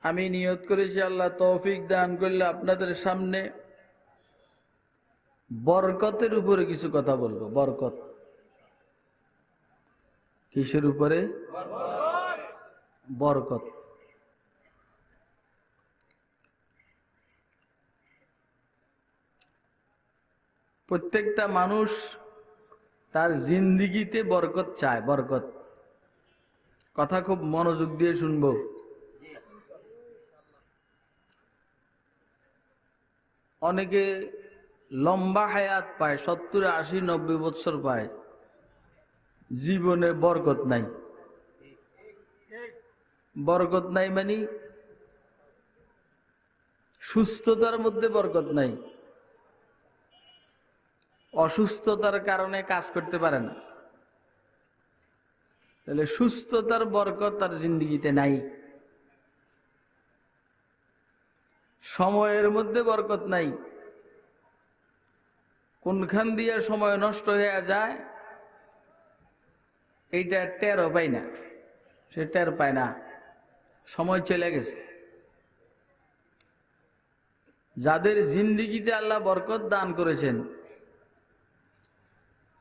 আমি নিয়ত করেছি আল্লাহ তৌফিক দান করলে আপনাদের সামনে বরকতের উপরে কিছু কথা বলবো। বরকত কিসের উপরে? বরকত। প্রত্যেকটা মানুষ তার জিন্দিগিতে বরকত চায়। বরকত কথা খুব মনোযোগ দিয়ে শুনবো। অনেকে লম্বা হায়াত পায়, 70, 80, 90 বছর পায়, জীবনে বরকত নাই। বরকত নাই মানে সুস্থতার মধ্যে বরকত নাই, অসুস্থতার কারণে কাজ করতে পারে না। তাহলে সুস্থতার বরকত তার জিন্দিগিতে নাই। সময়ের মধ্যে বরকত নাই, কোনখান দিয়ে সময় নষ্ট হয়ে যায় এইটা টেরও পায় না, সে টের পায় না, সময় চলে গেছে। যাদের জিন্দিগিতে আল্লাহ বরকত দান করেছেন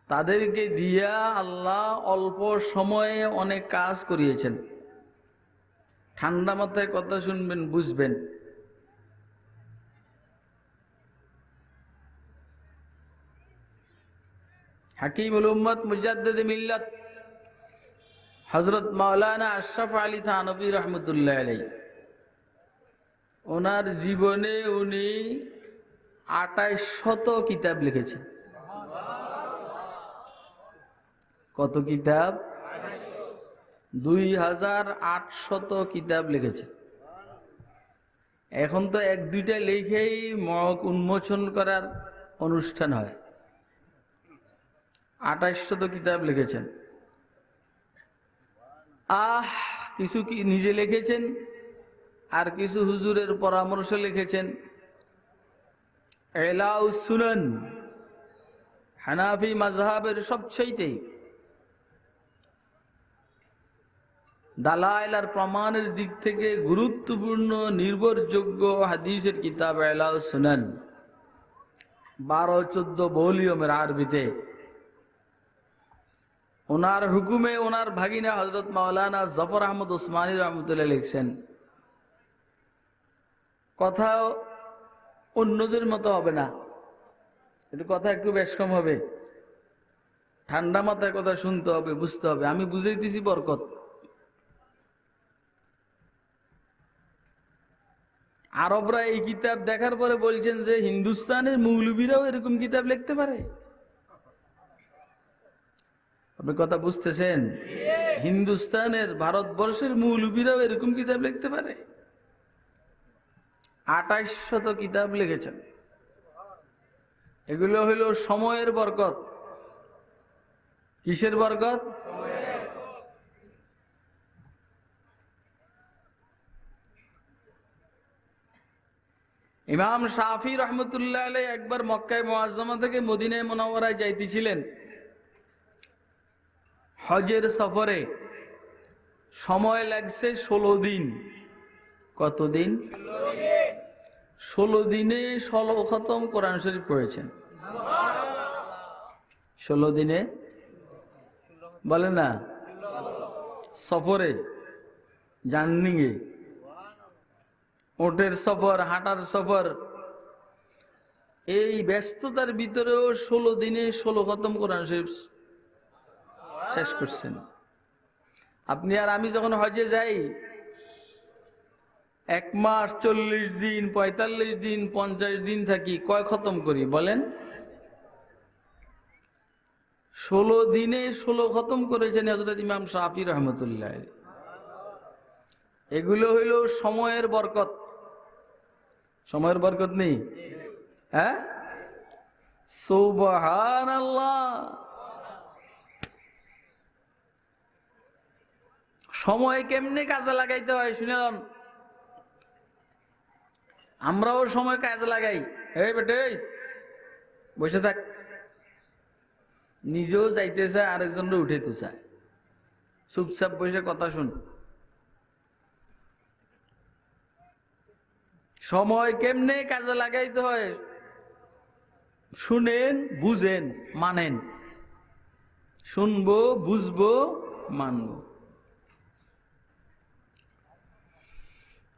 তাদেরকে দিয়া আল্লাহ অল্প সময়ে অনেক কাজ করিয়েছেন। ঠান্ডা মাথায় কথা শুনবেন, বুঝবেন। হাকিমুল উম্মত মুজাদ্দিদ মিল্লাত হযরত মাওলানা আশরাফ আলী থানভী রহমতুল্লাহ আলাইহি, ওনার জীবনে উনি 2800 কিতাব লিখেছেন। কত কিতাব? 2800 কিতাব লিখেছেন। এখন তো 1-2টা লিখেই মক উন্মোচন করার অনুষ্ঠান হয়। 2800 কিতাব লিখেছেন। কিছু কি নিজে লিখেছেন, আর কিছু হুজুরের পরামর্শ লিখেছেন। ইলাউস সুনান হানাফি মাযহাবের সবচেয়ে দালাইল আর প্রমাণের দিক থেকে গুরুত্বপূর্ণ নির্ভরযোগ্য হাদিসের কিতাব ইলাউস সুনান, 12-14 ভলিউমের আরবিতে। ওনার হুকুমে ওনার ভাগিনা হযরত মাওলানা জাফর আহমদ ওসমানী রহমতুল্লাহ লিখছেন। কথা অন্যদের মতো হবে না, একটু কথা একটু বেশ কম হবে, ঠান্ডা মাথায় কথা শুনতে হবে, বুঝতে হবে। আমি বুঝাইতেছি বরকত। আরবরা এই কিতাব দেখার পরে বলছেন যে হিন্দুস্তানের মৌলবীরাও এরকম কিতাব লিখতে পারে। আপনি কথা বুঝতেছেন? হিন্দুস্তানের, ভারতবর্ষের মৌলবীরাও এরকম কিতাব লিখতে পারে। 2800 কিতাব লিখেছেন। এগুলো হইল সময়ের বরকত। কিসের বরকত? ইমাম শাফি রহমতুল্লাহ আলাইহি একবার মক্কায় মুআজ্জামা থেকে মদিনায় মুনাওয়ারায় যাইতেছিলেন হজের সফরে। সময় লাগছে 16 দিন। কতদিন? 16 দিনে 16 খতম কোরআন শরীফ পড়েছেন। 16 দিনে বলে না, সফরে, জার্নিংয়ে, ওটের সফর, হাঁটার সফর, এই ব্যস্ততার ভিতরেও 16 দিনে 16 খতম কোরআন শরীফ শেষ করছেন। আপনি আর আমি যখন হজে যাই 1 মাস 40 দিন, 45 দিন, 50 দিন থাকি, কয় খতম করি বলেন? 16 দিনে 16 খতম করেছেন হযরত ইমাম শাফি রহমতুল্লাহ। এগুলো হইল সময়ের বরকত। সময়ের বরকত নেই? হ্যাঁ, সুবহানাল্লাহ। সময় কেমনে কাজে লাগাইতে হয় শুনলাম। আমরাও সময় কাজে লাগাই। এই বেটে বসে থাক, নিজেও যাইতে চায়, আরেকজনও উঠাইতে চায়। চুপচাপ বসে কথা শুন। সময় কেমনে কাজে লাগাইতে হয় শুনেন, বুঝেন, মানেন। শুনবো, বুঝবো, মানব।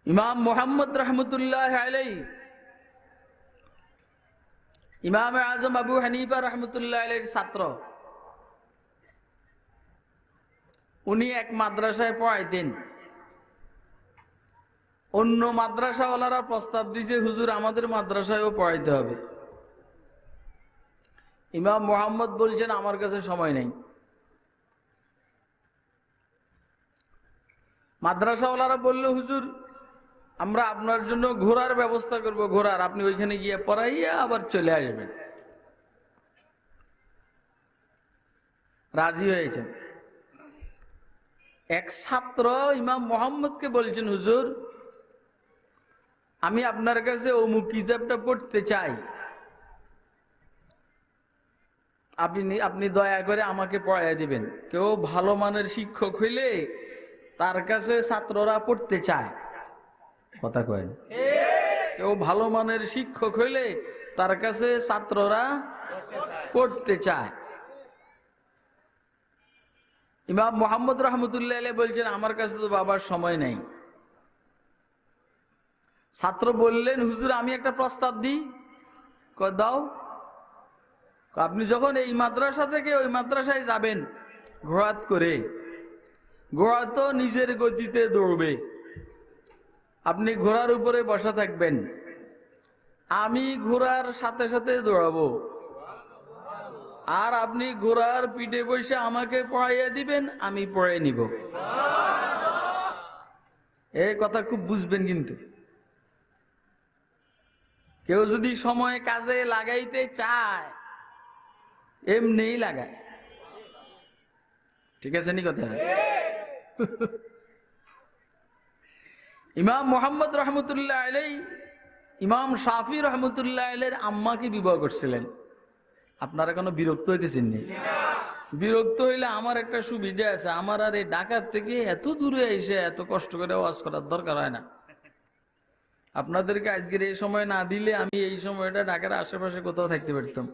ইমাম মুহাম্মদ রহমতুল্লাহ আলাইহি, ইমাম আজম আবু হানিফা রহমতুল্লাহ আলাইহির ছাত্র। উনি এক মাদ্রাসায় পড়াইতেন। অন্য মাদ্রাসাওয়ালারা প্রস্তাব দিয়েছে, হুজুর আমাদের মাদ্রাসায়ও পড়াইতে হবে। ইমাম মুহাম্মদ বলছেন আমার কাছে সময় নেই। মাদ্রাসাওয়ালারা বলল, হুজুর আমরা আপনার জন্য ঘোরার ব্যবস্থা করব, ঘোরার, আপনি ওইখানে গিয়ে পড়াইয়া আবার চলে আসবেন। রাজি হয়েছেন। এক ছাত্র ইমাম মুহাম্মদকে বলছেন, হুজুর আমি আপনার কাছে অমুক কিতাবটা পড়তে চাই, আপনি দয়া করে আমাকে পড়াইয়া দিবেন। কেউ ভালো মানের শিক্ষক হইলে তার কাছে ছাত্ররা পড়তে চায়, কথা কয় না? কেউ ভালো মানের শিক্ষক হইলে তার কাছে ছাত্ররা পড়তে চায়। ইমাম মুহাম্মদ রহমতুল্লাহ আলাইহি বলছেন আমার কাছে তো বাবার সময় নেই। ছাত্র বললেন, হুজুর আমি একটা প্রস্তাব দিই। দাও। আপনি যখন এই মাদ্রাসা থেকে ওই মাদ্রাসায় যাবেন ঘোড়াত করে, ঘোড়া তো নিজের গতিতে দৌড়বে, আপনি ঘোড়ার উপরে বসা থাকবেন, আমি ঘোড়ার সাথে সাথে দৌড়াবো, আর আপনি ঘোড়ার পিঠে বসে আমাকে পড়াইয়া দিবেন, আমি পড়ে নিব। এই কথা খুব বুঝবেন। কিন্তু কেউ যদি সময় কাজে লাগাইতে চায় এমনিই লাগায়, ঠিক আছে নি কথা? ইমাম মুহাম্মদ রহমতুল্লাহ আলাইহি ইমাম শাফি রহমতুল্লাহ আলাইহির আম্মাকে বিবাহ করছিলেন। আপনারা কোনো বিরক্ত হইতেছেন নি? বিরক্ত হইলে আমার একটা সুবিধা আছে, আমার আর এই ঢাকার থেকে এত দূরে এসে এত কষ্ট করে ওয়াজ করার দরকার হয় না। আপনাদেরকে আজকের এই সময় না দিলে আমি এই সময়টা ঢাকার আশেপাশে কোথাও থাকতে পারতাম।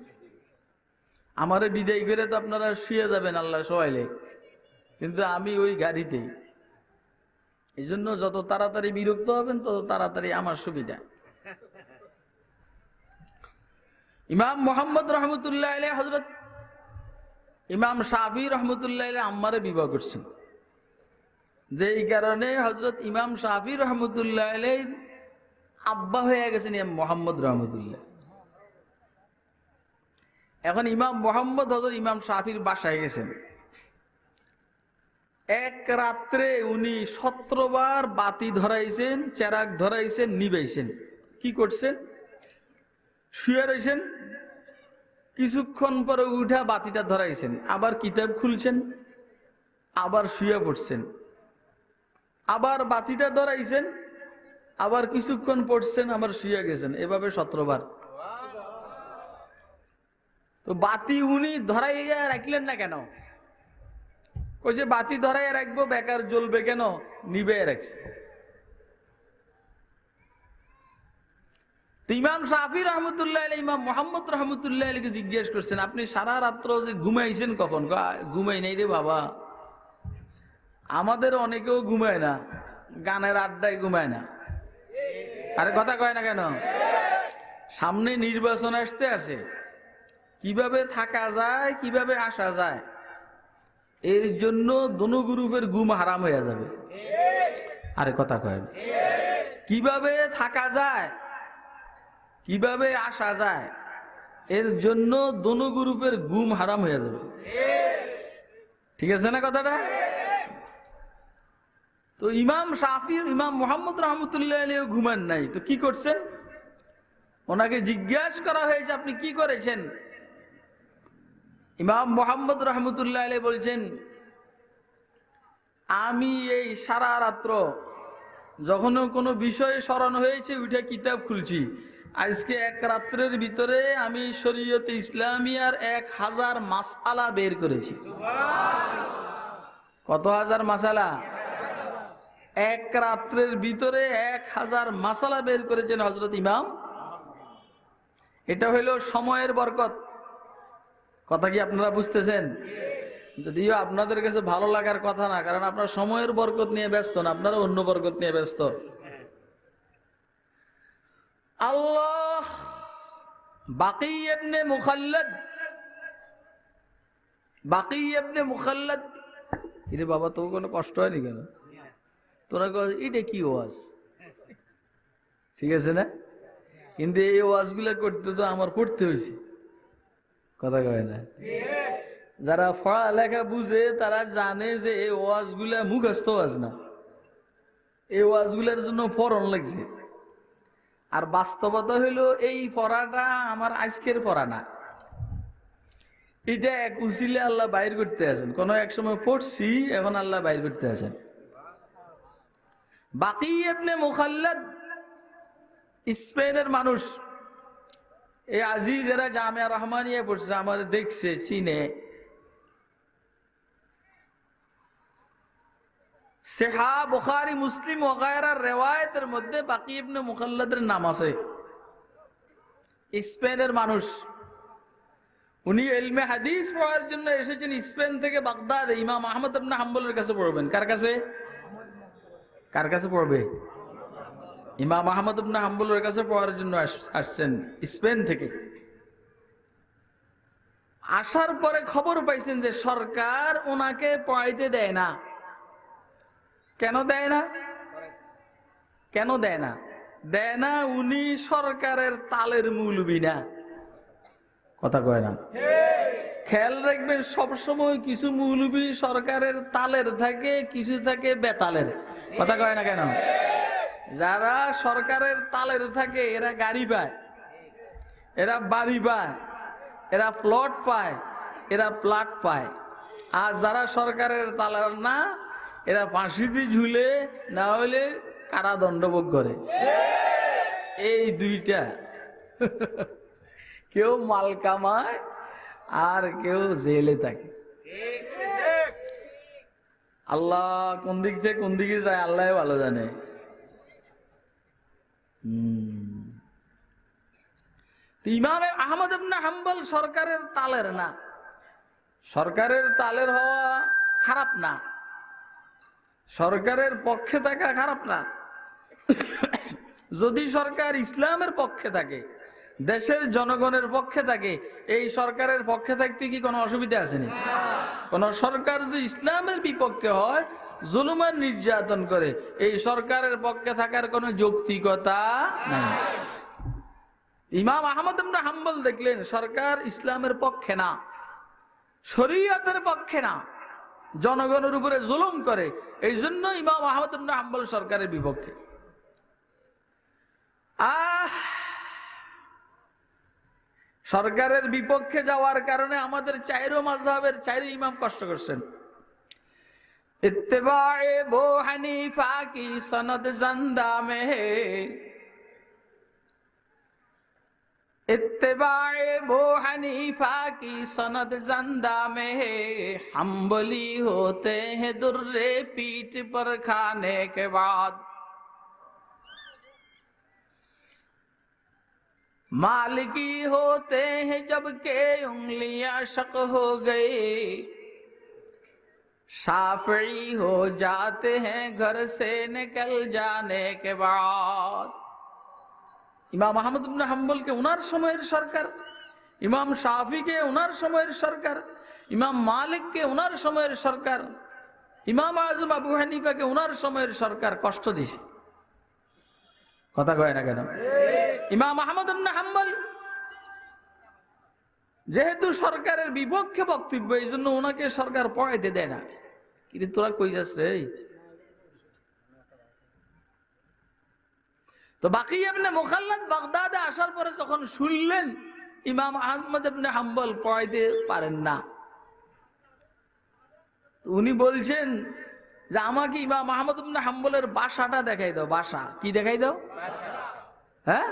আমারে বিদায় করে তো আপনারা শুয়ে যাবেন আল্লাহ সহাইলে, কিন্তু আমি ওই গাড়িতেই। এই জন্য যত তাড়াতাড়ি বিরক্ত হবেন তত তাড়াতাড়ি আমার সুবিধা। ইমাম মুহাম্মদ রহমতুল্লাহ আলাইহি হযরত ইমাম শাফি রহমতুল্লাহ আলাইহি আম্মারে বিবাহ করছেন, যেই কারণে হযরত ইমাম শাফি রহমতুল্লাহ আলাইহি আব্বা হয়ে গেছেন ইমাম মুহাম্মদ রহমতুল্লাহ। এখন ইমাম মুহাম্মদ হযরত ইমাম শাফির বাসায় গেছেন। এক রাত্রে উনি 17 বার বাতি ধরাইছেন, চেরাগ ধরাইছেন, নিবাইছেন। কি করছেন? শুয়ে রয়েছেন, কিছুক্ষণ পরে উঠা বাতিটা ধরাইছেন, আবার কিতাব খুলছেন, আবার শুয়ে পড়ছেন, আবার বাতিটা ধরাইছেন, আবার কিছুক্ষণ পড়ছেন, আবার শুয়ে গেছেন। এভাবে 17 বার। তো বাতি উনি ধরাইয়া রাখলেন না কেন? ওই যে বাতি ধরাইয়া রাখবো, বেকার জ্বলবে কেন, নিবে রাখছে। ইমাম শাফি রহমতুল্লাহ আলাইহি ইমাম মুহাম্মদ রহমতুল্লাহ আলাইহিকে জিজ্ঞেস করছেন, আপনি সারা রাত্র যে ঘুমাইছেন কখন? ঘুমাই নাই রে বাবা, আমাদের অনেকেও ঘুমায় না, গানের আড্ডায় ঘুমায় না। আরে কথা কয় না কেন? সামনে নির্বাচন আসতে আছে, কিভাবে থাকা যায়, কিভাবে আসা যায়, এর জন্য দোনো গ্রুপের ঘুম হারাম হয়ে যাবে। আরে কথা কয় না? কিভাবে থাকা যায়, কিভাবে আসা যায়, এর জন্য দোনো গ্রুপের ঘুম হারাম হয়ে যাবে। ঠিক আছে না কথাটা? তো ইমাম শাফির ইমাম মুহাম্মদ রহমতুল্লাহ আলাইহি ঘুমান নাই, তো কি করছেন? ওনাকে জিজ্ঞাসা করা হয়েছে আপনি কি করেছেন? ইমাম মুহাম্মদ রহমতুল্লাহ আলাইহি বলছেন, আমি এই সারা রাত্র যখন কোনো বিষয়ে স্মরণ হয়েছে উঠে কিতাব খুলছি। আজকে এক রাত্রের ভিতরে আমি শরীয়তে ইসলামিয়ার 1000 মাসআলা বের করেছি। কত হাজার মাসালা? এক রাত্রের ভিতরে 1000 মাসালা বের করেছেন হযরত ইমাম। এটা হইল সময়ের বরকত। কথা কি আপনারা বুঝতেছেন? যদিও আপনাদের কাছে ভালো লাগার কথা না, কারণ আপনারা সময়ের বরকত নিয়ে ব্যস্ত না, আপনারা অন্য বরকত নিয়ে ব্যস্ত। আল্লাহ বাকি ইবনে মুখাল্লাদ, বাকি ইবনে মুখাল্লাদ, ইরে বাবা তো কোনো কষ্ট হয়নি কেন? তোরা এটা কি ওয়াজ? ঠিক আছে না? কিন্তু এই ওয়াজগুলা করতে তো আমার পড়তে হয়েছে। কথা কয় না? যারা পড়ালেখা বুঝে তারা জানে যে এই ওয়াজগুলা মুখস্থ ওয়াজ না, এই ওয়াজগুলার জন্য পড়ন লাগছে। আর বাস্তবতা হইল এই পড়াটা আমার আজকের পড়া না, এটা এক উসিলে আল্লাহ বাইর করতে আছেন। কোন এক সময় পড়ছি, এখন আল্লাহ বাইর করতে আছেন। বাকি ইবনে মুখাল্লাদ স্পেনের মানুষ। এই আজিজ এরা জামিয়া রহমানিয়া পড়ছে, আমার দেখছে, চিনে। সেহা বুখারী মুসলিম ওগায়রার রেওয়ায়েতের মধ্যে বাকি ইবনে মুখাল্লাদের নাম আছে। স্পেনের মানুষ, উনি ইলমে হাদিস পড়ার জন্য এসেছেন স্পেন থেকে বাগদাদে। ইমাম আহমদ ইবনে হাম্বলের কাছে পড়বেন। কার কাছে? কার কাছে পড়বে? ইমাম আহমদ ইবনে হাম্বলের কাছে পড়ার জন্য আসছেন স্পেন থেকে। আসার পরে খবর পাইছেন যে সরকার ওনাকে পড়াইতে দেয় না। কেন দেয় না? কেন দেয় না? দেয় না, উনি সরকারের তালের মৌলবি না। কথা কয় না? খেয়াল রাখবেন, সবসময় কিছু মৌলবি সরকারের তালের থাকে, কিছু থাকে বেতালের। কথা কয় না কেন? যারা সরকারের তালের থাকে এরা গাড়ি পায়, এরা বাড়ি পায়, এরা প্লট পায়, এরা প্লাট পায়। আর যারা সরকারের তালের না, এরা ফাঁসিতে ঝুলে, না হলে কারাদণ্ড ভোগ করে। এই দুইটা, কেউ মাল কামায় আর কেউ জেলে থাকে। আল্লাহ কোন দিক থেকে কোন দিকে যায় আল্লাহ ভালো জানে। ইমাম আহমদ ইবনে হাম্বল সরকারের তালের না। সরকারের তালের হওয়া খারাপ না, সরকারের পক্ষে থাকা খারাপ না। যদি সরকার ইসলামের পক্ষে থাকে, দেশের জনগণের পক্ষে থাকে, এই সরকারের পক্ষে থাকতে কি কোনো অসুবিধা আসেনি? কোন সরকার যদি ইসলামের বিপক্ষে হয়, জুলুম আর নির্যাতন করে, এই সরকারের পক্ষে থাকার কোনো যৌক্তিকতা নাই। ইমাম আহমদ ইবনে হাম্বল দেখলেন সরকার ইসলামের পক্ষে না, শরীয়তের পক্ষে না, জনগণের উপরে জুলুম করে, এই জন্য ইমাম আহমদ ইবনে হাম্বল সরকারের বিপক্ষে। সরকারের বিপক্ষে যাওয়ার কারণে আমাদের চাইরো মাযহাবের চাইরো ইমাম কষ্ট করছেন। ইত্তেবায়ে বু হানিফা কি সনদ জিন্দা মে হে, इत्तेबाए बो हनीफा की सनद जिंदा में है, हम्बली होते हैं दुर्रे पीठ पर खाने के बाद, मालिकी होते हैं जबकि उंगलियां शक हो गई, शाफी हो जाते हैं घर से निकल जाने के बाद। ইমাম আহমদ ইবনে হাম্বলকে ওনার সময়ের সরকার, ইমাম শাফিকে ওনার সময়ের সরকার, ইমাম মালিককে ওনার সময়ের সরকার, ইমাম আজম আবু হানিফাকে ওনার সময়ের সরকার কষ্ট দিছে। কথা কয় না কেন? ইমাম আহমদ ইবনে হাম্বল যেহেতু সরকারের বিপক্ষে বক্তব্য, এই জন্য ওনাকে সরকার পড়াইতে দেয় না। কিন্তু তোরা কই যাস রে? তো বাকি ইবনে মুখাল্লাদ বাগদাদে আসার পরে যখন শুনলেন ইমাম আহমদ ইবনে হাম্বল পড়াইতে পারেন না, উনি বলছেন যে আমাকে ইমাম আহমদ ইবনে হাম্বলের বাসাটা দেখাই দাও। বাসা কি দেখাই দাও? হ্যাঁ,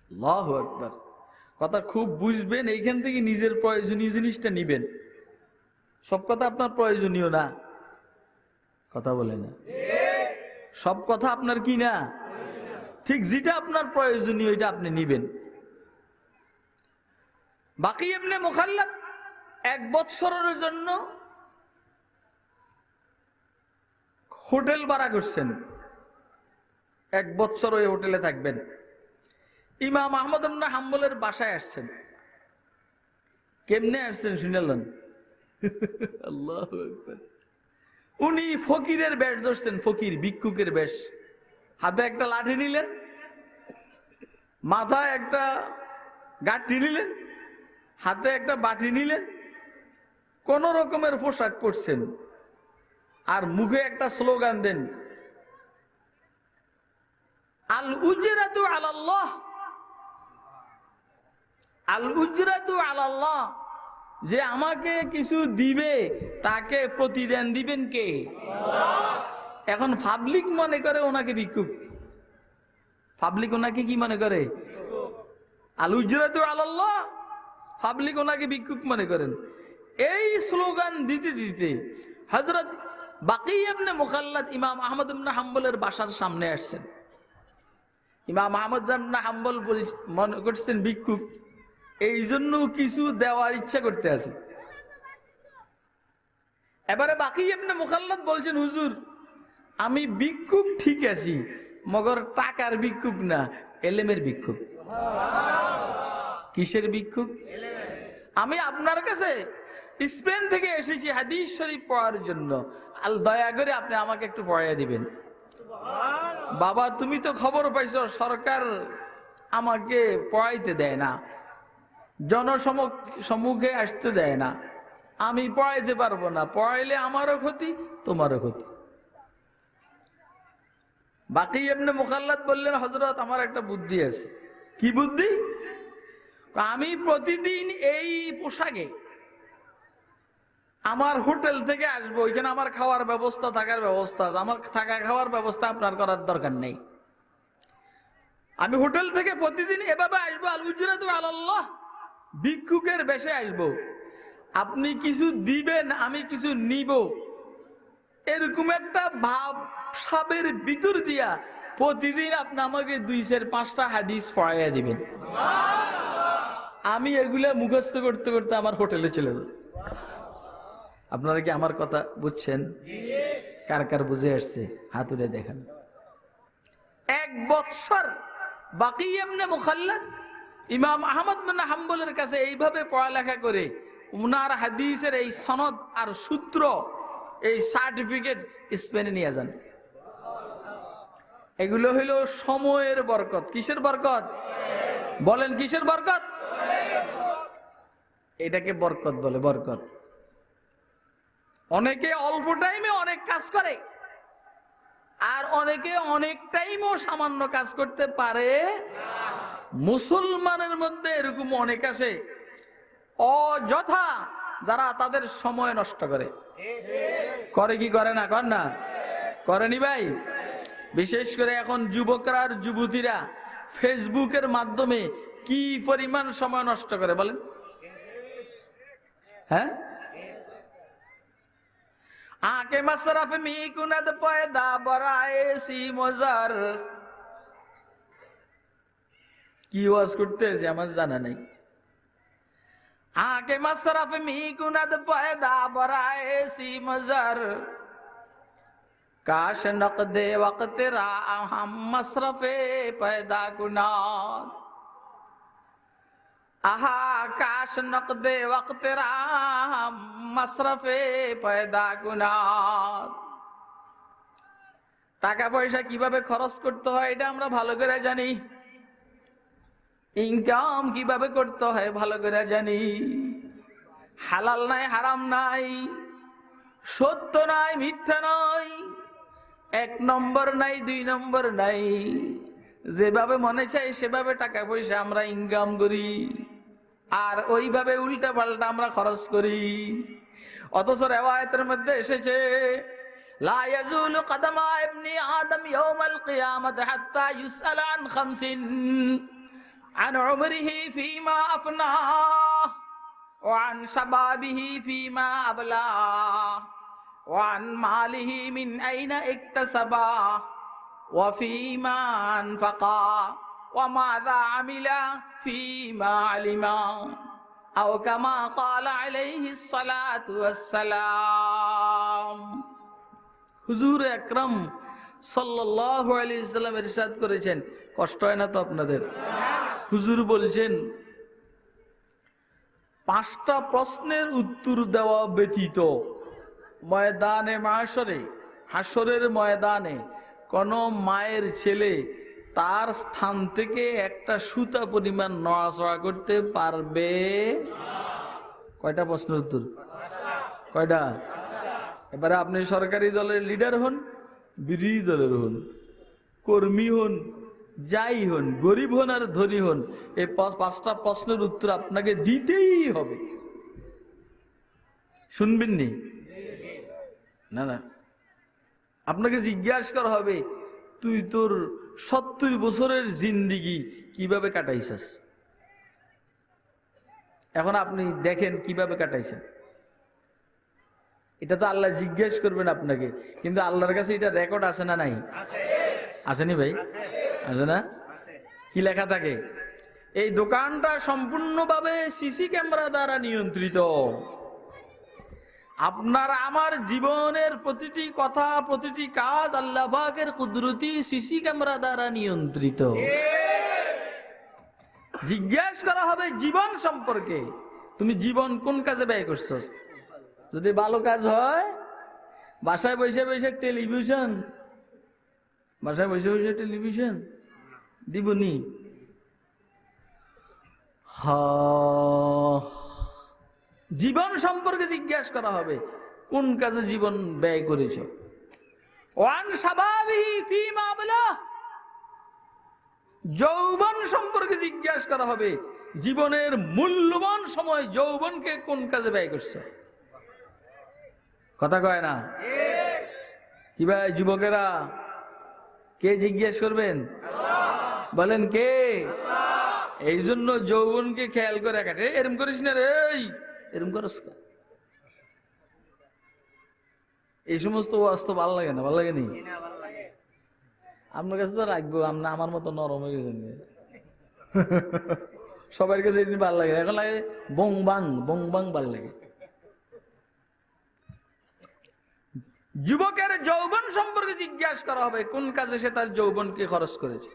আল্লাহু আকবার। কথা খুব বুঝবেন, এইখান থেকে নিজের প্রয়োজনীয় জিনিসটা নিবেন। সব কথা আপনার প্রয়োজনীয় না। কথা বলে না, সব কথা আপনার কি না, ঠিক যেটা আপনার প্রয়োজনীয় এটা আপনি নিবেন। বাকি ইবনে মুখাল্লাদ 1 বছরের জন্য হোটেল ভাড়া করছেন, 1 বছর ওই হোটেলে থাকবেন। ইমাম আহমদ ইবনে হাম্বলের বাসায় আসছেন। কেমনে আসছেন শুনলেন? আল্লাহু আকবার। উনি ফকিরের বেশ ধরছেন, ফকির ভিক্ষুকের বেশ। হাতে একটা লাঠি নিলেন, মাথায় একটা গাঁঠি নিলেন, হাতে একটা বাটি নিলেন, কোন রকমের পোশাক পরছেন, আর মুখে একটা স্লোগান দেন, আল উজরাতু আলাল্লাহ, আল উজরাতু আলাল্লাহ, যে আমাকে কিছু দিবে তাকে প্রতিদান দিবেন কে? এখন পাবলিক মনে করে ওনাকে ভিক্ষুক, পাবলিক ওনাকে কি মনে করে? আল উজরাতু আলাল্লাহ, পাবলিক ওনাকে ভিক্ষুক মনে করেন। এই স্লোগান দিতে দিতে হযরত বাকি ইবনে মুখাল্লাদ ইমাম আহমদ ইবনে হাম্বলের বাসার সামনে আসছেন। ইমাম আহমদ ইবনে হাম্বল মনে করছেন ভিক্ষুক, এই জন্য কিছু দেওয়ার ইচ্ছা করতে আছে। এবারে বাকি ইবনে মুখাল্লাদ বলছেন, হুজুর আমি ভিক্ষুক ঠিক আছি, মগর টাকার ভিক্ষুক না, এলেমের ভিক্ষুক। কিসের ভিক্ষুক? আমি আপনার কাছে স্পেন থেকে এসেছি হাদিস শরীফ পড়ার জন্য, আল দয়া করে আপনি আমাকে একটু পড়াইয়া দিবেন। বাবা তুমি তো খবর পাইছো সরকার আমাকে পড়াইতে দেয় না, জনসম্মুখে আসতে দেয় না, আমি পড়াইতে পারবো না, পড়াইলে আমারও ক্ষতি তোমারও ক্ষতি। বাকি ইবনে মুখাল্লাদ বললেন, হযরত আমার একটা বুদ্ধি আছে। কি বুদ্ধি? আমি প্রতিদিন এই পোশাকে আমার হোটেল থেকে আসবো, ওইখানে আমার খাওয়ার ব্যবস্থা থাকার ব্যবস্থা আছে, আমার থাকা খাওয়ার ব্যবস্থা আপনার করার দরকার নেই। আমি হোটেল থেকে প্রতিদিন এভাবে আসবো, আল উজরাতু আলাল্লাহ, ভিক্ষুকের বেশে আসবো, আপনি কিছু দিবেন আমি কিছু নিব, এরকম একটা ভাব সাবের ভিতর দিয়া প্রতিদিন আপনি আমাকে 2-5টা হাদিস পড়াইয়া দিবেন। আমি এগুলা মুখস্থ করতে করতে আমার হোটেলে চলে যাব। আপনারা কি আমার কথা বুঝছেন? কার কার বুঝে আসছে হাত উঠে দেখেন। 1 বছর বাকি ইবনে মুখাল্লাদ ইমাম আহমদ ইবনে হাম্বলের কাছে এইভাবে পড়ালেখা করে উনার হাদিসের এই সনদ আর সূত্র, এই সার্টিফিকেট স্পেনে নিয়ে যান। এগুলো হইল সময়ের বরকত। কিসের বরকত? বলেন কিসের বরকত? এটাকে বরকত বলে, বরকত। অনেকে অল্প টাইমে অনেক কাজ করে, আর অনেকে অনেক টাইমও সামান্য কাজ করতে পারে। মুসলমানের মধ্যে এরকম অনেক আছে অযথা যারা তাদের সময় নষ্ট করে। করে কি করে না? কর না? করেনি ভাই? বিশেষ করে এখন যুবকরা আর যুবতীরা ফেসবুকের মাধ্যমে কি পরিমাণ সময় নষ্ট করে বলেন? হ্যাঁ, আকে মাসরাফ মি কুনাদ পয়দা বরায়ে সি মজার। কি ওয়াজ করতেছে আমার জানা নাই। আকে মাসরাফ মি কুনাদ পয়দা বরায়ে সি মজার, কাশ নকদে ওয়াক্ত রা হাম মসরফে পয়দা কুনাদ। আহা কাশ নকদে ওয়াক্ত রা হাম মসরফে পয়দা কুনাদ। টাকা পয়সা কিভাবে খরচ করতে হয় এটা আমরা ভালো করে জানি, ইনকাম কিভাবে করতে হয় ভালো করে জানি। হালাল নাই হারাম নাই, সত্য নাই মিথ্যা নাই, 1 নম্বর নাই 2 নম্বর নাই, যেভাবে মনে চাই সেভাবে টাকা পয়সা আমরা ইনকাম করি, আর ওইভাবে উল্টা পাল্টা আমরা খরচ করি। অথচ রিওয়ায়াতের মধ্যে এসেছে, লা ইয়াজুলু কদমা ইবনি আদম ইয়াউমাল কিয়ামাতি হাত্তা ইউসআল আন 50 আন উমরিহি ফীমা আফনাহ ওয়া আন শাবাবিহি ফীমা আবলাহ ওয়ান মালিহি মিন আইনা ইকতাসাবা ওয়া ফীমা আনফাকা ওয়া মাযা আমিলা ফীমা আলিমা আও কামা ক্বালা আলাইহিস সালাতু ওয়াস সালাম। হুজুর আকরাম সাল্লাল্লাহু আলাইহি ওয়াসাল্লাম ইরশাদ করেছেন, কষ্ট হয় না তো আপনাদের? হুজুর বলছেন, 5টা প্রশ্নের উত্তর দেওয়া ব্যতীত ময়দানে মাশরে, হাসরের ময়দানে কোন মায়ের ছেলে তার স্থান থেকে একটা সুতা পরিমাণ নড়াচড়া করতে পারবে? কয়টা প্রশ্নের উত্তর? কয়টা? এবারে আপনি সরকারি দলের লিডার হন, বিরোধী দলের হন, কর্মী হন, যাই হন, গরিব হন আর ধনী হন, এই 5টা প্রশ্নের উত্তর আপনাকে দিতেই হবে। শুনবেন নি? না না, আপনাকে জিজ্ঞাসা করা হবে, তুই তোর 70 বছরের জিন্দিগি কিভাবে কাটাইছিস? এখন আপনি দেখেন কিভাবে কাটাইছেন। এটা তো আল্লাহ জিজ্ঞেস করবেন আপনাকে, কিন্তু আল্লাহর কাছে এটা রেকর্ড আছে না নাই? আসেনি ভাই? আছে না? কি লেখা থাকে? এই দোকানটা সম্পূর্ণভাবে সিসি ক্যামেরা দ্বারা নিয়ন্ত্রিত। আপনার আমার জীবনের প্রতিটি কথা, প্রতিটি কাজ আল্লাহ পাকের কুদরতি সিসি ক্যামেরা দ্বারা নিয়ন্ত্রিত। জিজ্ঞাসা করা হবে জীবন সম্পর্কে, তুমি জীবন কোন কাজে ব্যয় করছো? যদি ভালো কাজ হয়, বাসায় বসে বসে টেলিভিশন, বাসায় বসে বসে টেলিভিশন দিবনি। জীবন সম্পর্কে জিজ্ঞাসা করা হবে, কোন কাজে জীবন ব্যয় করেছ? ওয়ান শাবাবিহি ফীমা আবলা, যৌবন সম্পর্কে জিজ্ঞাসা করা হবে, জীবনের মূল্যবান সময় যৌবনকে কোন কাজে ব্যয় করছে? কথা কয় না? কি ভাই যুবকেরা, কে জিজ্ঞেস করবেন? বলেন কে? এই জন্য যৌবনকে খেয়াল করে কাটে। এরম করিস না রে, এরম করিস। এই সমস্ত ওয়াস্ত ভালো লাগে না? ভালো লাগে নি? আপনার কাছে তো রাখবো, আপনি আমার মতো নরম হয়ে গেছেন। সবার কাছে ভালো লাগে, এখন লাগে বং বাং, বং বাং ভালো লাগে। যুবকের যৌবন সম্পর্কে জিজ্ঞাসা করা হবে, কোন কাজে সে তার যৌবনকে খরচ করেছে।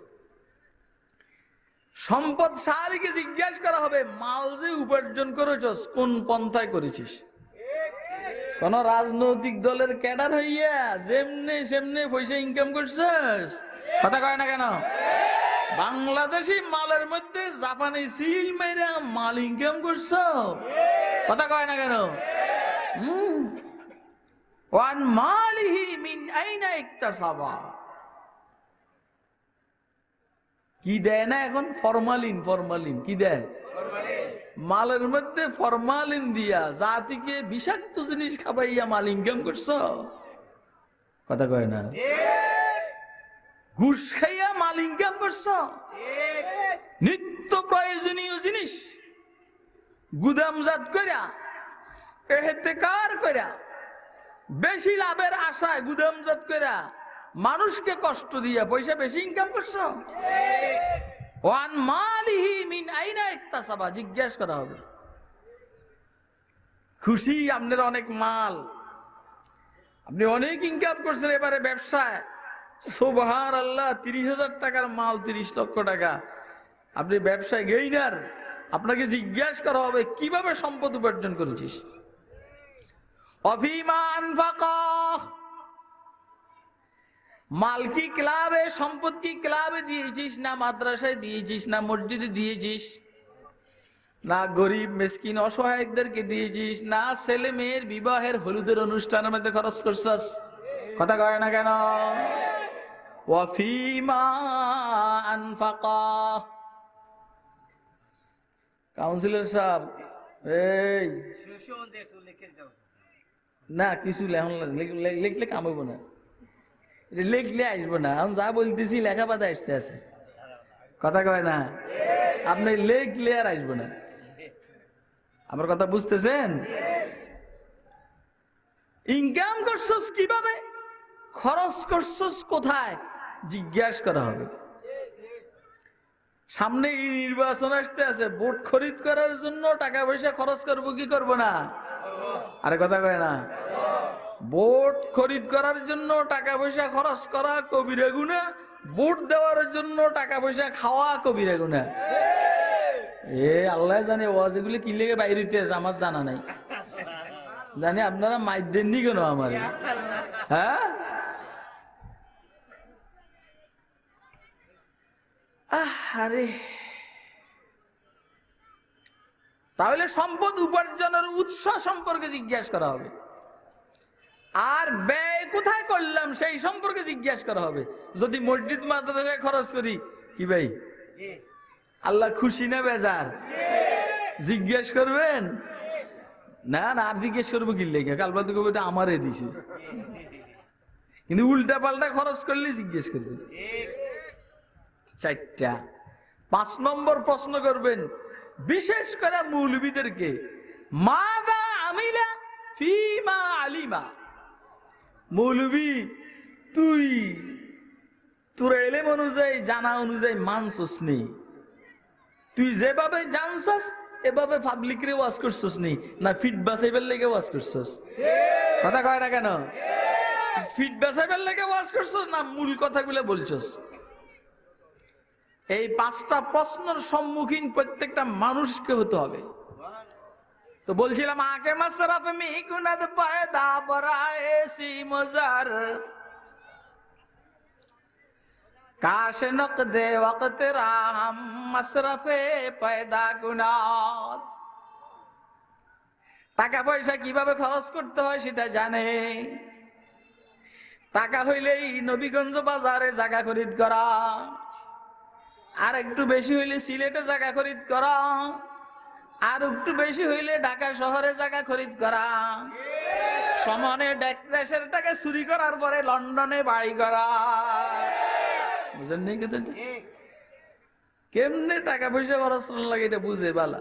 সম্পদশালীকে জিজ্ঞাসা করা হবে, মাল যে উপার্জন করেছস কোন পন্থায় করেছিস। কোন রাজনৈতিক দলের ক্যাডার হইয়া যেমনে সেমনে পয়সা ইনকাম করছস? কথা কয় না কেন? বাংলাদেশি মালের মধ্যে জাপানি সিল মেরা মাল ইনকাম করছ? কথা কয় না কেন? ওয়ান মালিহি মিন আইনা ইকতাসাবা, কি দেয় না এখন? ফরমালিন। ফরমালিন কি দেয়? মালের মধ্যে ফরমালিন দিয়া জাতিকে বিষাক্ত জিনিস খাবাইয়া মাল ইনকাম করছ? কথা কয় না? ঘুষ খাইয়া মাল ইনকাম করছ? নিত্য প্রয়োজনীয় জিনিস গুদামজাত কইরা, ইহতেকার কইরা, বেশি লাভের আশায় গুদামজাত কইরা মানুষকে কষ্ট দিয়া পয়সা বেশি ইনকাম করছ? ওয়ান মালিহি মিন আইনা ইকতাসাবা, জিজ্ঞাসা করা হবে। খুশি আপনার অনেক মাল, আপনি অনেক ইনকাম করছেন এবারে ব্যবসায়, সুবহানাল্লাহ, 30,000 টাকার মাল 30 লক্ষ টাকা, আপনি ব্যবসায় গেইনার। আপনাকে জিজ্ঞাসা করা হবে কিভাবে সম্পদ উপার্জন করেছিস। অফিমা আনফাকা, মাল কি ক্লাবে, সম্পদ কি ক্লাবে দিয়েছিস, না মাদ্রাসায় দিয়েছিস, না মসজিদে দিয়েছিস, না গরিব মিসকিন অসহায়কদেরকে দিয়েছিস, না ছেলে মেয়ের বিবাহের হলুদের অনুষ্ঠানের মধ্যে খরচ করছস? কথা কয় না কেন? ওয়াফিমা আনফাকা। কাউন্সিলর সাহেব, এই না কিছু লিখলে কাম হইব না, লিখলে আসবো না। আমি যা বলতেছি লেখা বাদে আসতে আছে। কথা কয় না? আপনি লিখলে আর আসবো না। আমার কথা বুঝতেছেন? ইনকাম করছস কিভাবে, খরচ করছস কোথায়, জিজ্ঞাসা করা হবে। সামনে নির্বাচন আসতে আছে, ভোট খরিদ করার জন্য টাকা পয়সা খরচ করবো কি করব না? আরে কথা কয় না। ভোট খরিদ করার জন্য টাকা পয়সা খরচ করা কবিরা গুনাহ, ভোট দেওয়ার জন্য টাকা পয়সা খাওয়া কবিরা গুনাহ। আল্লাহ জানে ওয়াজ এগুলি কি লেগে বাইরে হইতে আছে, আমার জানা নাই। জানি আপনারা মাইর দেননি কেন আমার? হ্যাঁ, আরে তাহলে সম্পদ উপার্জনের উৎস সম্পর্কে জিজ্ঞাসা করা হবে, আর ব্যয় কোথায় করলাম সেই সম্পর্কে জিজ্ঞাসা করা হবে। যদি মসজিদ মাদ্রাসায় খরচ করি, কি ভাই আল্লাহ খুশি না বেজার? জিজ্ঞেস করবেন না? না, আর জিজ্ঞেস করবো কি লেগে? কাল বাদ এটা আমারে দিছে, কিন্তু উল্টা পাল্টা খরচ করলে জিজ্ঞেস করবেন। 4টা। 5 নম্বর প্রশ্ন করবেন বিশেষ করে মৌলবীদেরকে, মাযা আমিলা ফিমা আলিমা। মৌলবী, তুই তোর ইলম অনুযায়ী, জানা অনুযায়ী মানছস নি? তুই যেভাবে জানছস এভাবে পাবলিক রে ওয়াজ করছস নি? না ফিট বাঁচাইবার লেগে ওয়াজ করছস? কথা কয় না কেন? ফিট বাঁচাইবার লেগে ওয়াজ করছস না মূল কথাগুলো বলছস? এই 5টা প্রশ্নের সম্মুখীন প্রত্যেকটা মানুষকে হতে হবে। তো বলছিলাম, আকে মাসরাফ মি গুনাদ পায়দা বরায়ে সি মজার, কাশ নকদে ওয়াক্ত রাহম মাসরাফে পয়দা গুনাদ। টাকা পয়সা কিভাবে খরচ করতে হয় সেটা জানে। টাকা হইলেই নবীগঞ্জ বাজারে জায়গা খরিদ করা, আর একটু বেশি হইলে সিলেটে জায়গা খরিদ করা, আর একটু বেশি হইলে ঢাকা শহরে জায়গা খরিদ করা, সমানে দেশের টাকা চুরি করার পরে লন্ডনে বাড়ি করা। বুঝেন নি? কেমনে টাকা পয়সা খরচ লাগে এটা বুঝে বালা।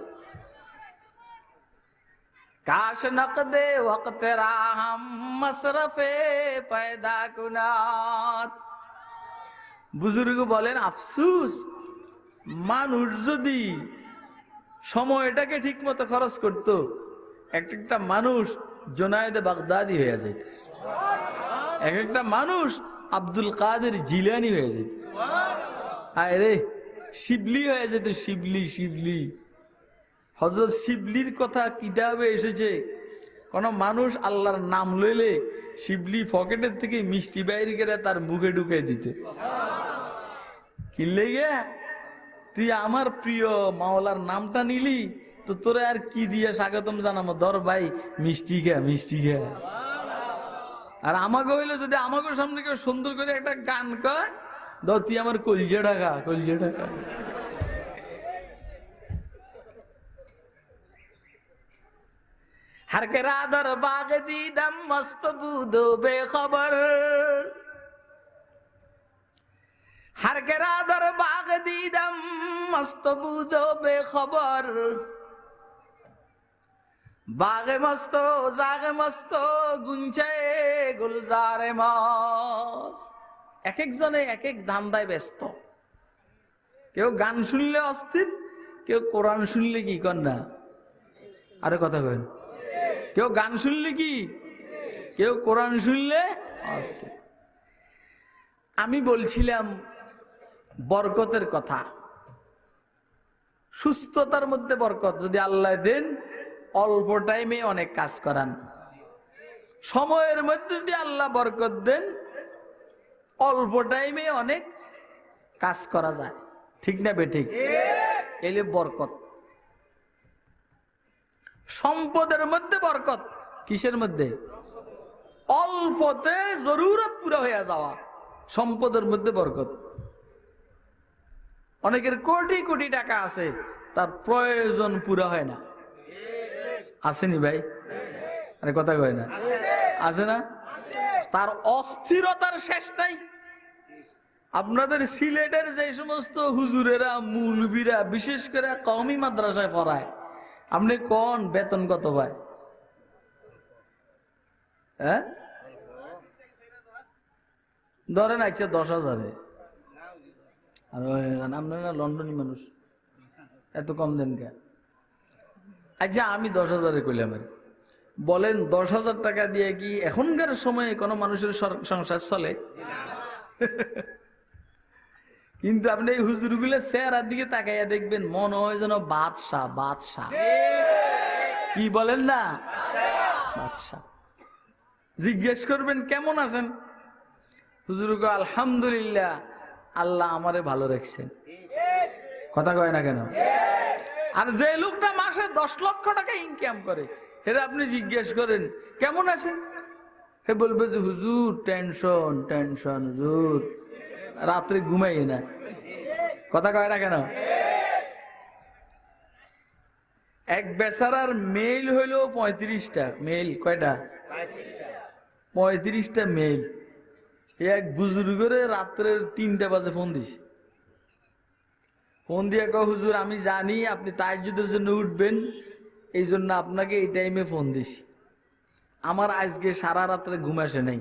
কাশ নকদে ওয়াক্ত রাহম মাসরাফে পয়দা কুনাত। বুজুর্গ বলেন, আফসুস মানুষ যদি সময়টাকে ঠিক মতো খরচ করত, একটা মানুষ জোনায়েদে বাগদাদি হয়ে যেত, একটা মানুষ আব্দুল কাদের জিলানি হয়ে যেত, আরে শিবলি হয়ে যেত। শিবলি হযরত শিবলির কথা কিতাবে এসেছে, কোন মানুষ আল্লাহর নাম লইলে শিবলি পকেটের থেকে মিষ্টি বাইরে করে তার মুখে ঢুকে দিতে। কি লেগে? তুই আমার প্রিয় মাওলার নামটা নিলি, তো তোরে আর কি দিয়ে স্বাগতম জানাবো? ধর ভাই মিষ্টি খা। আর আমাকে হইলো, যদি আমাকে সামনে কেউ সুন্দর করে একটা গান কয়, ধর তুই আমার কলজেটা খা। हर के रादर बाग दीदम मस्त बूदो बेखबर, हर के रादर बाग दीदम मस्त बूदो बेखबर, बागे मस्तो जागे मस्तो गुंचे गुलजारे मस्त। এক একজনে এক এক ধান্দায় ব্যস্ত। কেউ গান শুনলে অস্থির, কেউ কোরআন শুনলে কি কর না? আরে কথা কইন। কেউ গান শুনলে কি, কেউ কোরআন শুনলে অস্থির। আমি বলছিলাম বরকতের কথা। সুস্থতার মধ্যে বরকত যদি আল্লাহ দেন, অল্প টাইমে অনেক কাজ করান। সময়ের মধ্যে যদি আল্লাহ বরকত দেন, অল্প টাইমে অনেক কাজ করা যায়। ঠিক না বেঠিক? এলে বরকত। সম্পদের মধ্যে বরকত। কিসের মধ্যে? অল্পতে জরুরত পুরা হয়ে যাওয়া, সম্পদের মধ্যে বরকত। অনেকের কোটি কোটি টাকা আছে, তার প্রয়োজন পুরা হয় না। আসেনি ভাই? আরে কথা কয় না? আছে না? তার অস্থিরতার শেষ নাই। আপনাদের সিলেটের যে সমস্ত হুজুরেরা, মৌলবীরা, বিশেষ করে কওমি মাদ্রাসায় পড়ায়, আপনি কোন বেতন কত পায়? হ্যাঁ ধরেন আচ্ছা 10,000-এ, আর আপনারা লন্ডনী মানুষ, এত কম দেন কে? আচ্ছা আমি 10,000-এ কইলাম আর বলেন 10,000 টাকা দিয়ে কি এখনকার সময়ে কোনো মানুষের সংসার চলে? কিন্তু আপনি এই হুজুরগুলো চেহারার দিকে তাকাইয়া দেখবেন মনে হয় যেন বাদশাহ বাদশাহ। কি বলেন না? বাদশাহ। জিজ্ঞেস করবেন কেমন আছেন? হুজুরকে আলহামদুলিল্লাহ, আল্লাহ আমারে ভালো রাখছেন। কথা কয় না কেন? আর যে লোকটা মাসে 10 লক্ষ টাকা ইনকাম করে, এরা আপনি জিজ্ঞেস করেন কেমন আছেন, হে বলবে যে হুজুর টেনশন টেনশন, হুজুর রাত্রে ঘুমাই না। কথা কয় না কেন? এক বেচারার মেইল হইল 35টা। মেইল কয়টা? 35টা মেইল। এক বুজুর্গরে রাত্রের 3টা বাজে ফোন দিছে। ফোন দিয়ে কয় হুজুর আমি জানি আপনি তাহাজ্জুদের জন্য উঠবেন, এই জন্য আপনাকে এই টাইমে ফোন দিছি। আমার আজকে সারা রাত্রে ঘুম আসে নাই।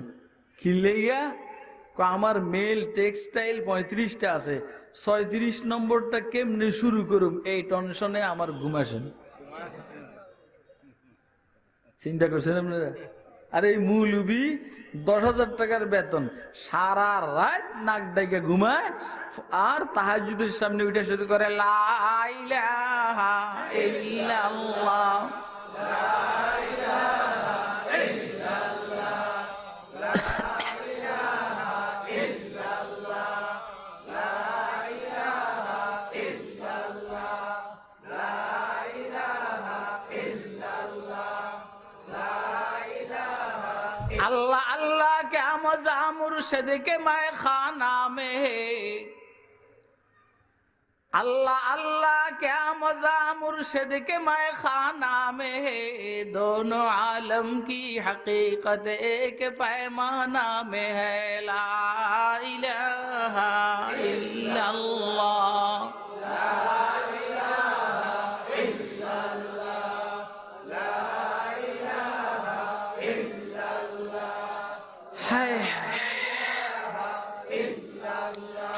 খিলেইয়া আমার মেল টেক্সটাইল 35টা আছে, 36 নম্বরটা কেমনে শুরু করুম এই টেনশনে আমার ঘুম আসে না। চিন্তা করছেন আপনারা? আর এই মৌলবি 10,000 টাকার বেতন, সারা রাত নাক ডাইকে ঘুমায়, আর তাহাজ্জুদের সামনে উঠে শুরু করে লা ইলাহা ইল্লাল্লাহ। अल्लाह अल्लाह क्या मजा मुर्शिद के मैं खाना में है, अल्लाह अल्लाह क्या मजा मुर्शिद के मैं खाना में है, दोनों आलम की हकीकत एक पैमाना में है, ला इलाहा इल्लल्लाह।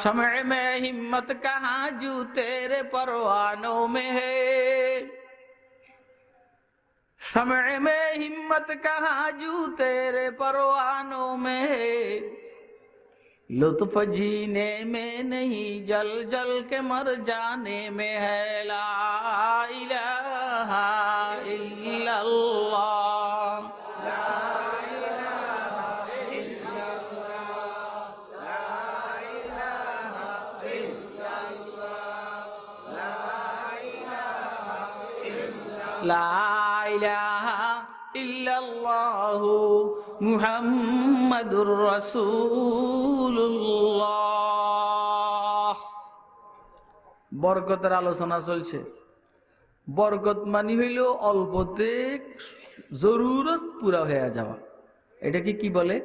शमअ में हिम्मत कहाँ जू तेरे परवानों में है, शमअ में हिम्मत कहाँ जू तेरे परवानों में है, लुत्फ जीने में नहीं जल जल के मर जाने में है, ला इलाहा इल्लल्लाह। লা ইলাহা ইল্লাল্লাহু মুহাম্মাদুর রাসূলুল্লাহ। বরকতের আলোচনা চলছে। বরকত মানে হইল অল্পতে জরুরত পুরা হয়ে যাওয়া। এটাকে কি বলে?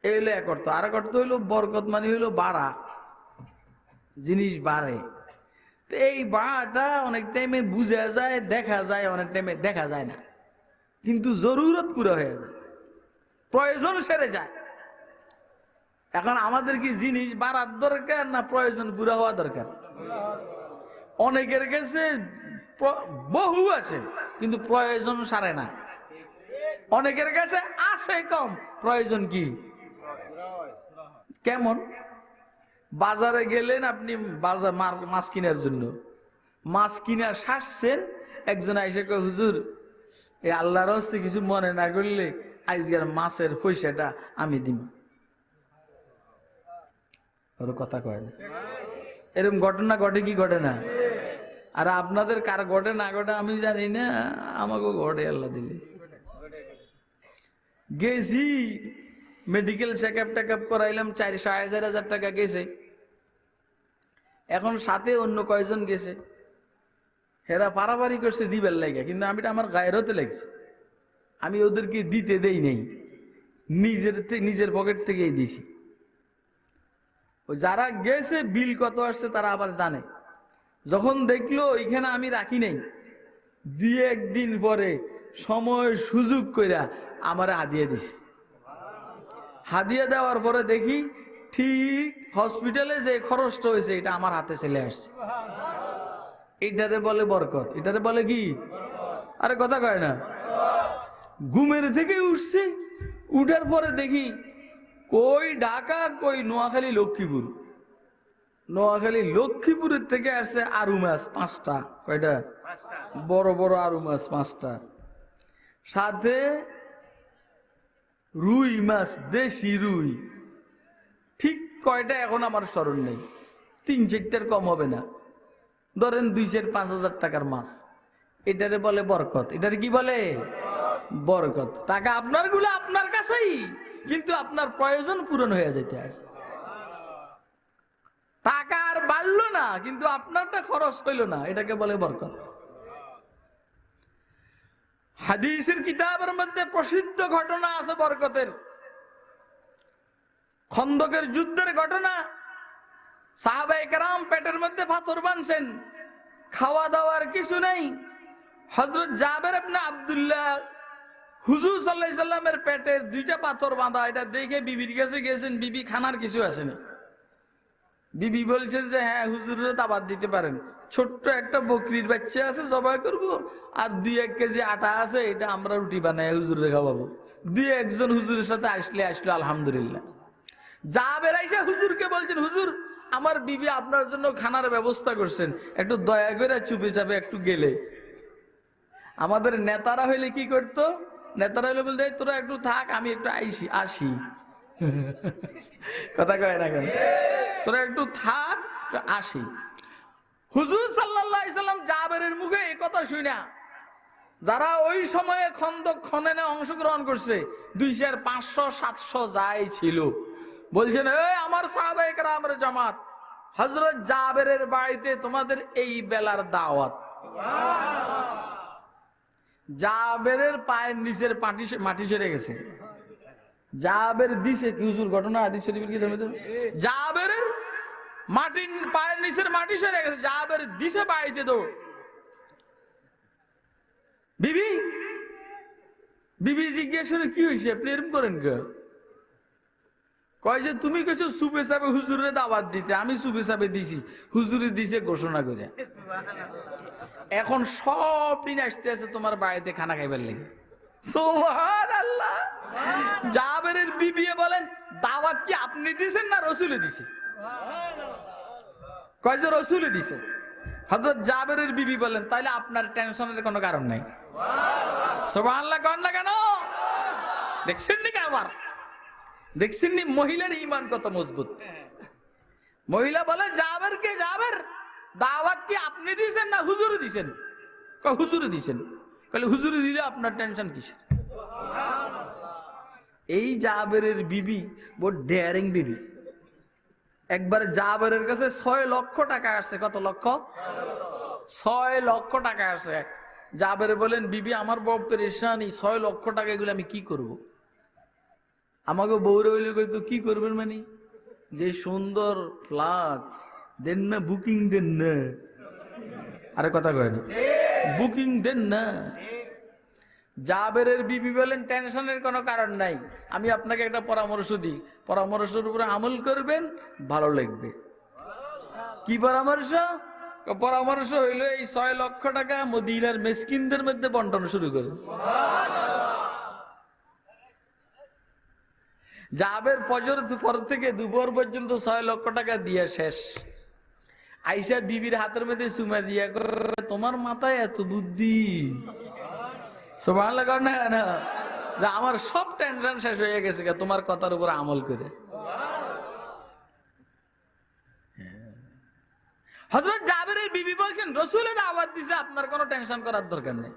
এই হইলো এক অর্থ। আর এক অর্থ হইল বরকত মানে হইল বাড়া, জিনিস বাড়ে। এই বাড়াটা অনেক টাইমে বুঝা যায়, দেখা যায়, অনেক টাইমে দেখা যায় না, কিন্তু জরুরত পুরো হয়ে যায়, প্রয়োজন সেরে যায়। এখন আমাদের কি জিনিস বাড়ার দরকার না প্রয়োজন পুরা হওয়া দরকার? অনেকের কাছে বহু আছে কিন্তু প্রয়োজন সারে না, অনেকের কাছে আছে কম, প্রয়োজন কি? কেমন? বাজারে গেলেন আপনি, বাজার মাছ কেনার জন্য, মাছ কিনা সারছেন, একজন আইসা কয় হুজুর এই আল্লাহর হস্তে কিছু মনে না করলে আজকের মাছের পয়সাটা আমি দিব। ওর কথা কয় না। এরকম ঘটনা ঘটে কি ঘটে না? আর আপনাদের কার ঘটে না ঘটে আমি জানি না, আমাকেও ঘটে আল্লাহ দিলে। গেছি মেডিকেল চেকআপ টেকআপ করাইলাম, 4,500 টাকা গেছে। এখন সাথে অন্য কয়জন গেছে, হেরা পারাপারি করছে দিবার লাগে, কিন্তু আমি আমার গায়ের হতে লাগছে, আমি ওদেরকে দিতে দেই নাই, নিজের পকেট থেকেই দিছি। যারা গেছে বিল কত আসছে তারা আবার জানে। যখন দেখলো ওইখানে আমি রাখি নাই, 2-1 দিন পরে সময় সুযোগ কইরা আমারে হাদিয়া দিছে। হাদিয়া দেওয়ার পরে দেখি ঠিক হসপিটালে যে খরচটা হয়েছে এটা আমার হাতে চলে আসছে। এটারে বলে বরকত। এটারে বলে কি? আরে কথা কয় না। ঘুমের থেকে উঠছে, উঠার পরে দেখি কই ঢাকা, কই নোয়াখালী, লক্ষ্মীপুর। নোয়াখালী লক্ষ্মীপুরের থেকে আসছে আরু মাছ 5টা। কয়টা? বড় বড় আরু মাছ 5টা, সাথে রুই মাছ, দেশি রুই। ঠিক কয়টা এখন আমার স্মরণ নেই, 3-4টার কম হবে না। ধরেন 2-5 হাজার টাকার মাছ। এটারে বলে বরকত। এটারে কি বলে? বরকত। টাকা আপনার গুলো আপনার কাছেই, কিন্তু আপনার প্রয়োজন পূরণ হয়ে যেতে আছে। টাকা আর বাড়লো না, কিন্তু আপনারটা খরচ হইল না, এটাকে বলে বরকত। হাদিসের কিতাবের মধ্যে প্রসিদ্ধ ঘটনা আছে বরকতের। খন্দকের যুদ্ধের ঘটনা। সাহাবায়ে কেরাম পেটের মধ্যে পাথর বাঁধছেন, খাওয়া দাওয়ার কিছু নেই। হযরত জাবের ইবনে আব্দুল্লাহ হুজুর সাল্লাল্লাহু আলাইহি সাল্লামের পেটের 2টা পাথর বাঁধা, এটা দেখে বিবির কাছে গেছেন। বিবি খানার কিছু আসেনি। বিবি বলছেন যে হ্যাঁ, হুজুরের দাওয়াত দিতে পারেন। ছোট্ট একটা বকরির বাচ্চা আছে, জবাই করব, আর 2-1 কেজি আটা আছে, এটা আমরা রুটি বানাই হুজুরে খাওয়াবো। 2-1 জন হুজুরের সাথে আসলো আলহামদুলিল্লাহ। জাবের আইসা হুজুরকে বলছেন, হুজুর আমার বিবি আপনার জন্য খানার ব্যবস্থা করছেন, একটু দয়া করে চুপে চাপে একটু গেলে। আমাদের নেতারা হইলে কি করতো? নেতারা হইলে বলতে তোরা একটু থাক, আমি একটু আসি। কথা কয় না কেন? তোরা একটু থাক, আসি। হুজুর সাল্লাল্লাহু আলাইহি সাল্লাম জাবেরের মুখে এই কথা শুনা, যারা ওই সময়ে খন্দক খননে অংশগ্রহণ করছে 200-500-700 যাই ছিল, বলছেন এই আমার সাহাবায়ে কেরামের জামাত, হযরত জাবেরের বাড়িতে তোমাদের এই বেলার দাওয়াত। জাবেরের পায়ের নিচের মাটি সরে গেছে। জাবের দিছে কি হুজুর? ঘটনা হাদিস শরীফের কি জানেন? জাবেরের পায়ের নিচের মাটি সরে গেছে। জাবের দিছে বাড়িতে দৌড়। বিবি জিজ্ঞেস করে কি হয়েছে, আপনি এরকম করেন কে? কয় যে তুমি কেছো সুবে সাবে হুজুরের দাওয়াত দিতে, আমি সুবে সাবে দিছি, হুজুরে দিছে ঘোষণা করে। এখন সব দিন আসতে আছে তোমার বাড়িতে খানা খাইবার লেগে। সুবহানাল্লাহ। জাবেরের বিবি বলেন দাওয়াত কি আপনি দিছেন না রাসূলে দিছে? কয় যে রাসূলে দিছে। হযরত জাবেরের বিবি বলেন তাইলে আপনার টেনশনের কোনো কারণ নাই। সুবহানাল্লাহ কোন না কেন? দেখছেন নি আবার? দেখছেন নি মহিলার ঈমান কত মজবুত? মহিলা বলে জাবেরকে, জাবের দাওয়াত কি আপনি দিছেন না হুজুরে দিছেন? কয় হুজুরে দিছেন। কইলে হুজুরে দিলে আপনার টেনশন কিসের? এই জাবেরের বিবি বড় ডেয়ারিং বিবি। একবার জাবেরের কাছে 6 লক্ষ টাকা আসছে। কত লক্ষ? 6 লক্ষ টাকা আসছে। জাবের বলেন বিবি আমার বউ পেরেশানি, 6 লক্ষ টাকা এগুলো আমি কি করব? আমাকে বউরে হইলে কইতো কি করবেন মানে, যে সুন্দর ফ্ল্যাট দেন না, বুকিং দেন না। আরে কথা কয় না, বুকিং দেন না। জাবেরের বিবি বলেন টেনশনের কোনো কারণ নাই, আমি আপনাকে একটা পরামর্শ দিই, পরামর্শের উপরে আমল করবেন, ভালো লাগবে। কি পরামর্শ? পরামর্শ হইলো এই 6 লক্ষ টাকা মদিনার মিসকিনদের মধ্যে বন্টন শুরু করে। জাবের ফজর পর থেকে দুপুর পর্যন্ত 6 লক্ষ টাকা দিয়ে শেষ। আইসা বিবির হাতের মধ্যে চুমা দিয়া তোমার মাথায় এত বুদ্ধি। সুবহানাল্লাহ না, আমার সব টেনশন শেষ হয়ে গেছে তোমার কথার উপর আমল করে। হযরত জাবেরের বিবি বলছেন রাসূলের দাওয়াত দিছে, আপনার কোনো টেনশন করার দরকার নেই।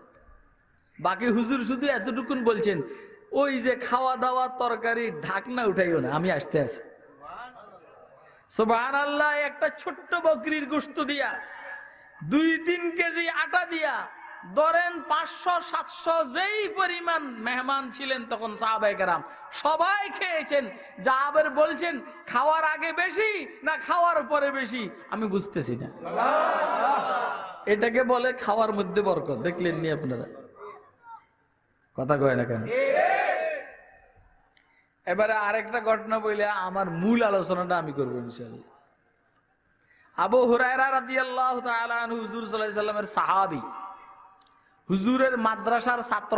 বাকি হুজুর শুধু এতটুকুন বলছেন ওই যে খাওয়া দাওয়া তরকারি ঢাকনা উঠাইও না, আমি আসতে আছি। সুবহানাল্লাহ। একটা ছোট্ট বকরির গোশত দিয়া 2-3 কেজি আটা দিয়া ধরেন 500-700 যেই পরিমাণ মেহমান ছিলেন তখন সাহাবায়ে কেরাম সবাই খেয়েছেন। জাবের বলছেন খাওয়ার আগে বেশি না খাওয়ার পরে বেশি আমি বুঝতেছি না। এটাকে বলে খাওয়ার মধ্যে বরকত। দেখলেন নি আপনারা? কথা কয় না কেন? এবারে আরেকটা ঘটনা বলে আমার মূল আলোচনাটা আমি করবো ইনশাআল্লাহ। আবু হুরায়রা রাদিয়াল্লাহু তাআলা আনহু হুজুর সাল্লাল্লাহু আলাইহি সাল্লামের সাহাবী, হুজুরের মাদ্রাসার ছাত্র,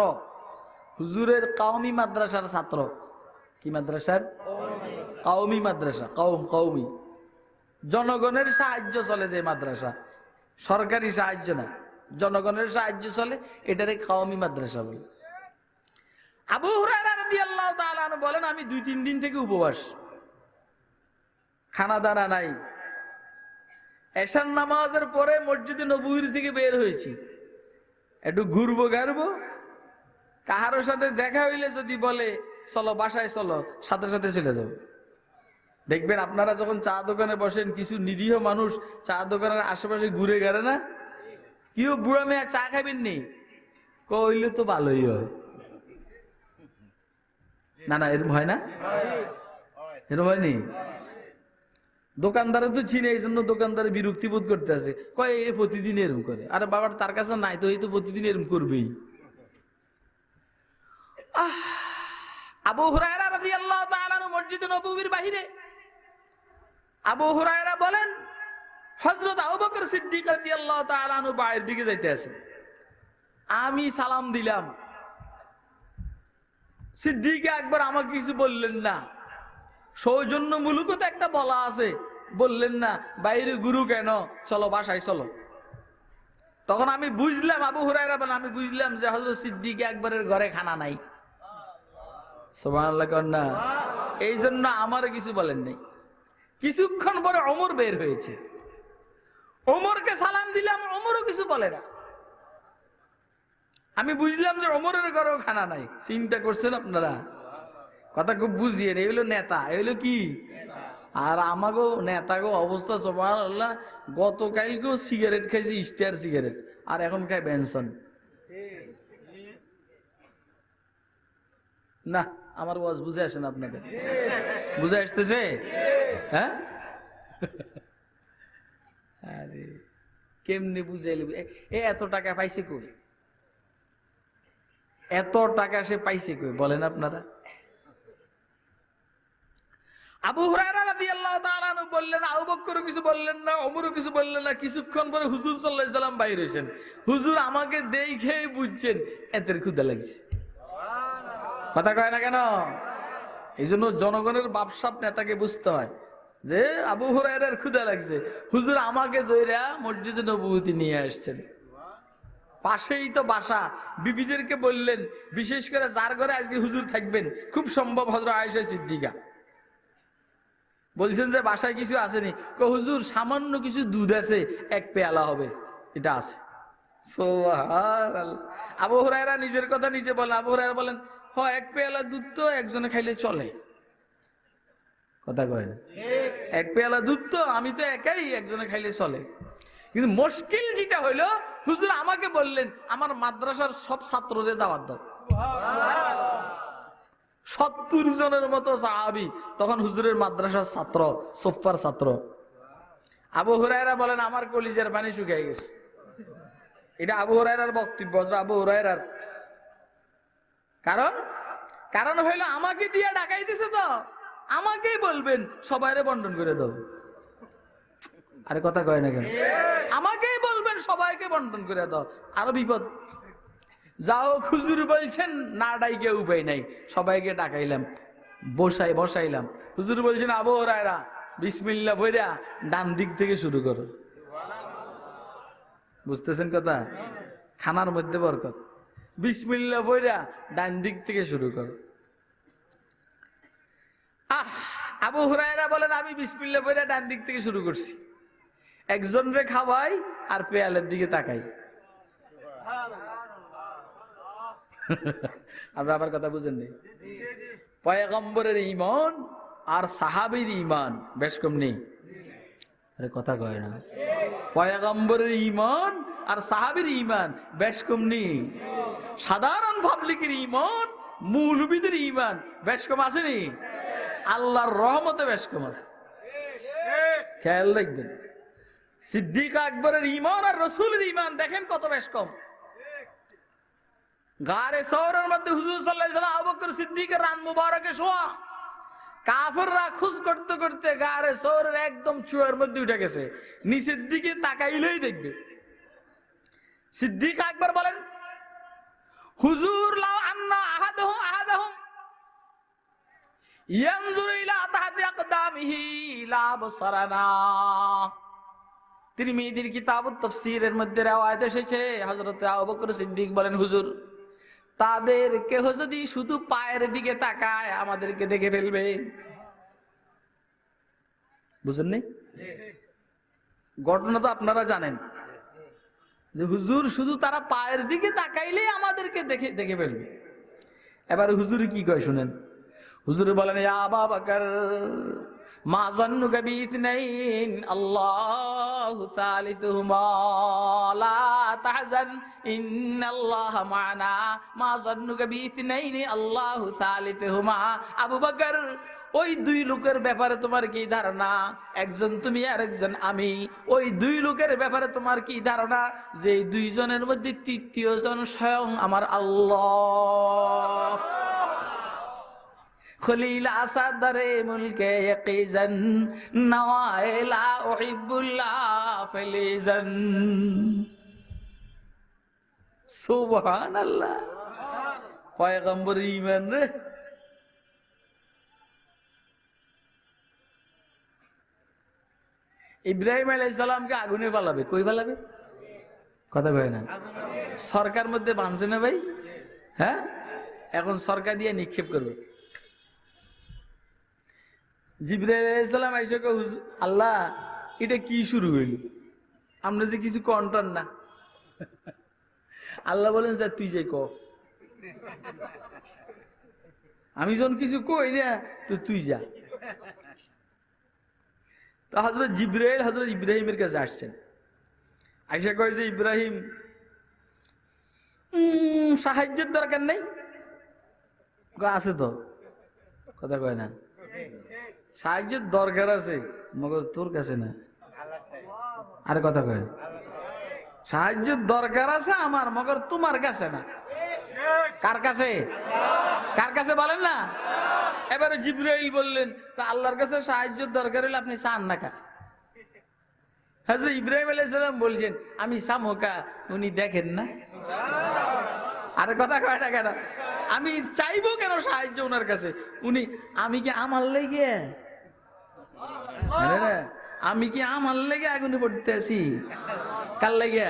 হুজুরের কওমি মাদ্রাসার ছাত্র। কি মাদ্রাসার? কওমি মাদ্রাসা। কওমি, জনগণের সাহায্য চলে যে মাদ্রাসা, সরকারি সাহায্য না, জনগণের সাহায্য চলে, এটারে কওমি মাদ্রাসা বলে। আবু হুরায়রা রাদিয়াল্লাহু তাআলা আনহু বলেন, আমি 2-3 দিন থেকে উপবাস, খানা দানা নাই। এশার নামাজের পরে মসজিদে নববীর থেকে বের হয়েছি, একটু ঘুরবো ঘারবো, কাহারোর সাথে দেখা হইলে যদি বলে চলো বাসায় চলো, সাথে সাথে চলে যাবো। দেখবেন আপনারা যখন চা দোকানে বসেন, কিছু নিরীহ মানুষ চা দোকানের আশেপাশে ঘুরে গেলে না, কেউ বুড়া মেয়ে চা খাবেন নি, কইলে তো ভালোই হয়। না না, এরকম হয় না? এরকম হয়নি? দোকানদারে তো চিনে, এই জন্য দোকানদারে বিরক্তি বোধ করতে আছে, কয় এ প্রতিদিন এরকম করে। আরে বাবার তার কাছে নাই তো, এই তো প্রতিদিন এরকম করবেই। আবু হুরায়রা রাদিয়াল্লাহু তাআলা আনহু মসজিদে নববীর বাহিরে, আবু হুরায়রা বলেন হযরত আবু বকর সিদ্দিক রাদিয়াল্লাহু তাআলা আনহু বাইরের দিকে যাইতে আছে, আমি সালাম দিলাম। সিদ্দিক আকবর আমাকে কিছু বললেন না, সৌজন্যমূলকতা একটা বলা আছে, বললেন না বাইরে গুরু কেন, চলো বাসায় চলো। তখন আমি বুঝলাম, আবু হুরায়রা বলেন, আমি বুঝলাম যে হযরত সিদ্দিক আকবরের ঘরে খানা নাই। সুবহানাল্লাহ কন্যা। এই জন্য আমার কিছু বলেন নাই। কিছুক্ষণ পরে ওমর বের হয়েছে, ওমরকে সালাম দিলাম, ওমরও কিছু বলে না। আমি বুঝলাম যে ওমরের ঘরেও খানা নাই। চিন্তা করছেন আপনারা? কথা খুব বুঝিয়ে, এই হলো নেতা, এই হলো কি। আর আমাকেও নেতাগো অবস্থা সুবহানাল্লাহ, গতকালকেও সিগারেট খাইছি, স্টার সিগারেট, আর এখন খাই বেনসন। না, আমার ওয়াজ বুঝে আসেন আপনাদের? বুঝে আসতেছে? হ্যাঁ, আরে কেমনে বুঝাইল? এত টাকা পাইছে কই? এত টাকা সে পাইছে কই বলেন আপনারা? আবু হুরায়রা রাদিয়াল্লাহু তাআলা আনহু বললেন, আবু বকরও কিছু বললেন না, ওমরও কিছু বললেন না। কিছুক্ষণ পরে হুজুর সাল্লাল্লাহু আলাইহি সাল্লাম বাইরে হইছেন। হুজুর আমাকে দেখেই বুঝছেন এতের ক্ষুধা লাগছে। কথা কয় না কেন? এই জন্য জনগণের বাপসাপ নেতাকে বুঝতে হয় যে আবু হুরায়রার ক্ষুধা লাগছে, হুজুর আমাকে দইরা মসজিদে নববীতে নিয়ে আসছেন। পাশেই তো বাসা, বিবিদেরকে বললেন, বিশেষ করে যার ঘরে আজকে হুজুর থাকবেন, খুব সম্ভব হযরত আয়েশা সিদ্দিকা, বলছেন যে বাসায় কিছু আসেনি। হুজুর সামান্য কিছু দুধ আছে, 1 পেয়ালা হবে, এটা আছে। সুবহানাল্লাহ। আবু হুরায়রা নিজের কথা নিজে বলেন, আবু হুরায়রা বলেন, 1 পেয়ালা দুধ তো একজনে খাইলে চলে। কথা কয় না? 1 পেয়ালা দুধ তো আমি তো একাই, একজনে খাইলে চলে। কিন্তু মুশকিল যেটা হইলো, হুজুর আমাকে বললেন আমার মাদ্রাসার সব ছাত্রদের দাওয়াত দাও। 70 জনের মতো সাহাবী, তখন হুজুরের মাদ্রাসার ছাত্র, সোফার ছাত্র। আবু হুরায়রা বলেন আমার কলিজার পানি শুকিয়ে গেছে। এটা আবু হুরায়রার বক্তব্য, আবু হুরায়রার। কারণ হইলো আমাকে দিয়ে ডাকাই দিছে, তো আমাকেই বলবেন সবাইরে বন্টন করে দাও। আরে কথা কয় না কেন? আমাকেই বলবেন সবাইকে বন্টন করে দাও, আরো বিপদ। যাও হুজুর বলছেন না ডাইকে উপায় নাই, সবাইকে ডাকাইলাম, বসাইলাম। হুজুর বলছেন আবু হুরায়রা বিসমিল্লাহ বইরা ডান দিক থেকে শুরু করো। বুঝতেছেন কথা? খানার মধ্যে বরকত। বিসমিল্লাহ বইরা ডান দিক থেকে শুরু করো। আবু হুরায়রা বলেন আমি বিসমিল্লাহ বইরা ডান দিক থেকে শুরু করছি, একজন রে খাওয়াই আর পেয়ালের দিকে তাকাই। আমরা আবার কথা বুঝেননি? পয়গম্বরের ঈমান আর সাহাবীর ঈমান বেশ কম নেই। আরে কথা কয় না? পয়গম্বরের ঈমান আর সাহাবীর ঈমান বেশ কম নেই। সাধারণ পাবলিকের ঈমান, মৌলবীদের ঈমান বেশ কম আছে নি? আল্লাহর রহমতে বেশ কম আছে। খেয়াল রাখবেন, সিদ্দিক আকবরের ঈমান আর রাসূলের ঈমান দেখেন কত বেশ কম। গারে সওরের মধ্যে হুজুর সাল্লাল্লাহু আলাইহি ওয়াসাল্লাম আবু বকর সিদ্দিকের রান মুবারকে শোয়া। কাফেররা খোঁজ করতে করতে গারে সওরের একদম চুয়ার মধ্যে উঠে গেছে, নিচের দিকে তাকাইলেই দেখবে। সিদ্দিক আকবর বলেন, হুজুর লাউ আন্না আহাদাহুম ইয়ানজুরু ইলা তাহতি আকদামিহি লা বসারানা। তিরমিজির কিতাবুত তাফসীরের মধ্যে রওয়ায়াত এসেছে, হযরত আবু বকর সিদ্দিক বলেন, হুজুর তাদের কেহ যদি শুধু পায়ের দিকে তাকায় আমাদেরকে দেখে ফেলবে। বুঝেন নি? ঘটনা তো আপনারা জানেন যে হুজুর শুধু তারা পায়ের দিকে তাকাইলে আমাদেরকে দেখে ফেলবে। এবার হুজুর কি কয় শুনেন। হুজুর বলেন, ইয়া আবু বকর মা যান্নুকা বিইথনাইন আল্লাহু সালিসুহুমা লা তাহজান ইন্নাল্লাহা মা'না মা যান্নুকা বিইথনাইন আল্লাহু সালিসুহুমা। আবু বকর, ওই দুই লোকের ব্যাপারে তোমার কি ধারণা? একজন তুমি আর একজন আমি। ওই দুই লোকের ব্যাপারে তোমার কি ধারণা? যে দুইজনের মধ্যে তৃতীয় জন স্বয়ং আমার আল্লাহ। খলিল আসাদারে মুলকে ইয়াকিজান নওয়াইলা উহিব্বুল্লাহ ফালিজান। সুবহানাল্লাহ, পয়গম্বর ঈমান রে। ইব্রাহিম আলাইহিস সালামকে আগুনে পালাবে, কই পালাবে? কথা কয় না। সরকার মধ্যে বাঁধছে না ভাই? হ্যাঁ, এখন সরকার দিয়ে নিক্ষেপ করবে। জিবরাইল আলাইহিস সালাম আইসা কয়, আল্লাহ এটা কি শুরু হইল? আমরা যে কিছু কন্টন না। আল্লাহ বলেন, যা তুই যাই ক, আমি যখন কিছু কই না তো তুই যা। তো হযরত জিবরাইল হযরত ইব্রাহিমের কাছে আসছেন, আইসা কয় যে ইব্রাহিম সাহায্যের দরকার নেই। আছে তো, কথা কয় না। সাহায্যের দরকার আছে মগর তোর কাছে না। আরে কথা কয়, সাহায্যের দরকার আছে আমার, মগর তোমার কাছে না। কার কাছে? কার কাছে বলেন না। এবারে জিবরাইল বললেন, তা আল্লাহর কাছে সাহায্যের দরকার হলে আপনি চান না কা? হযরত ইব্রাহিম আলাইহিস সালাম বলছেন, আমি সামোকা, উনি দেখেন না। আরে কথা কয় না কেন? আমি চাইবো কেন সাহায্য ওনার কাছে? উনি, আমি কি আমার লেগে, আমি কি আমার লেগে আগুনে পড়তে আছি? কার লেগে?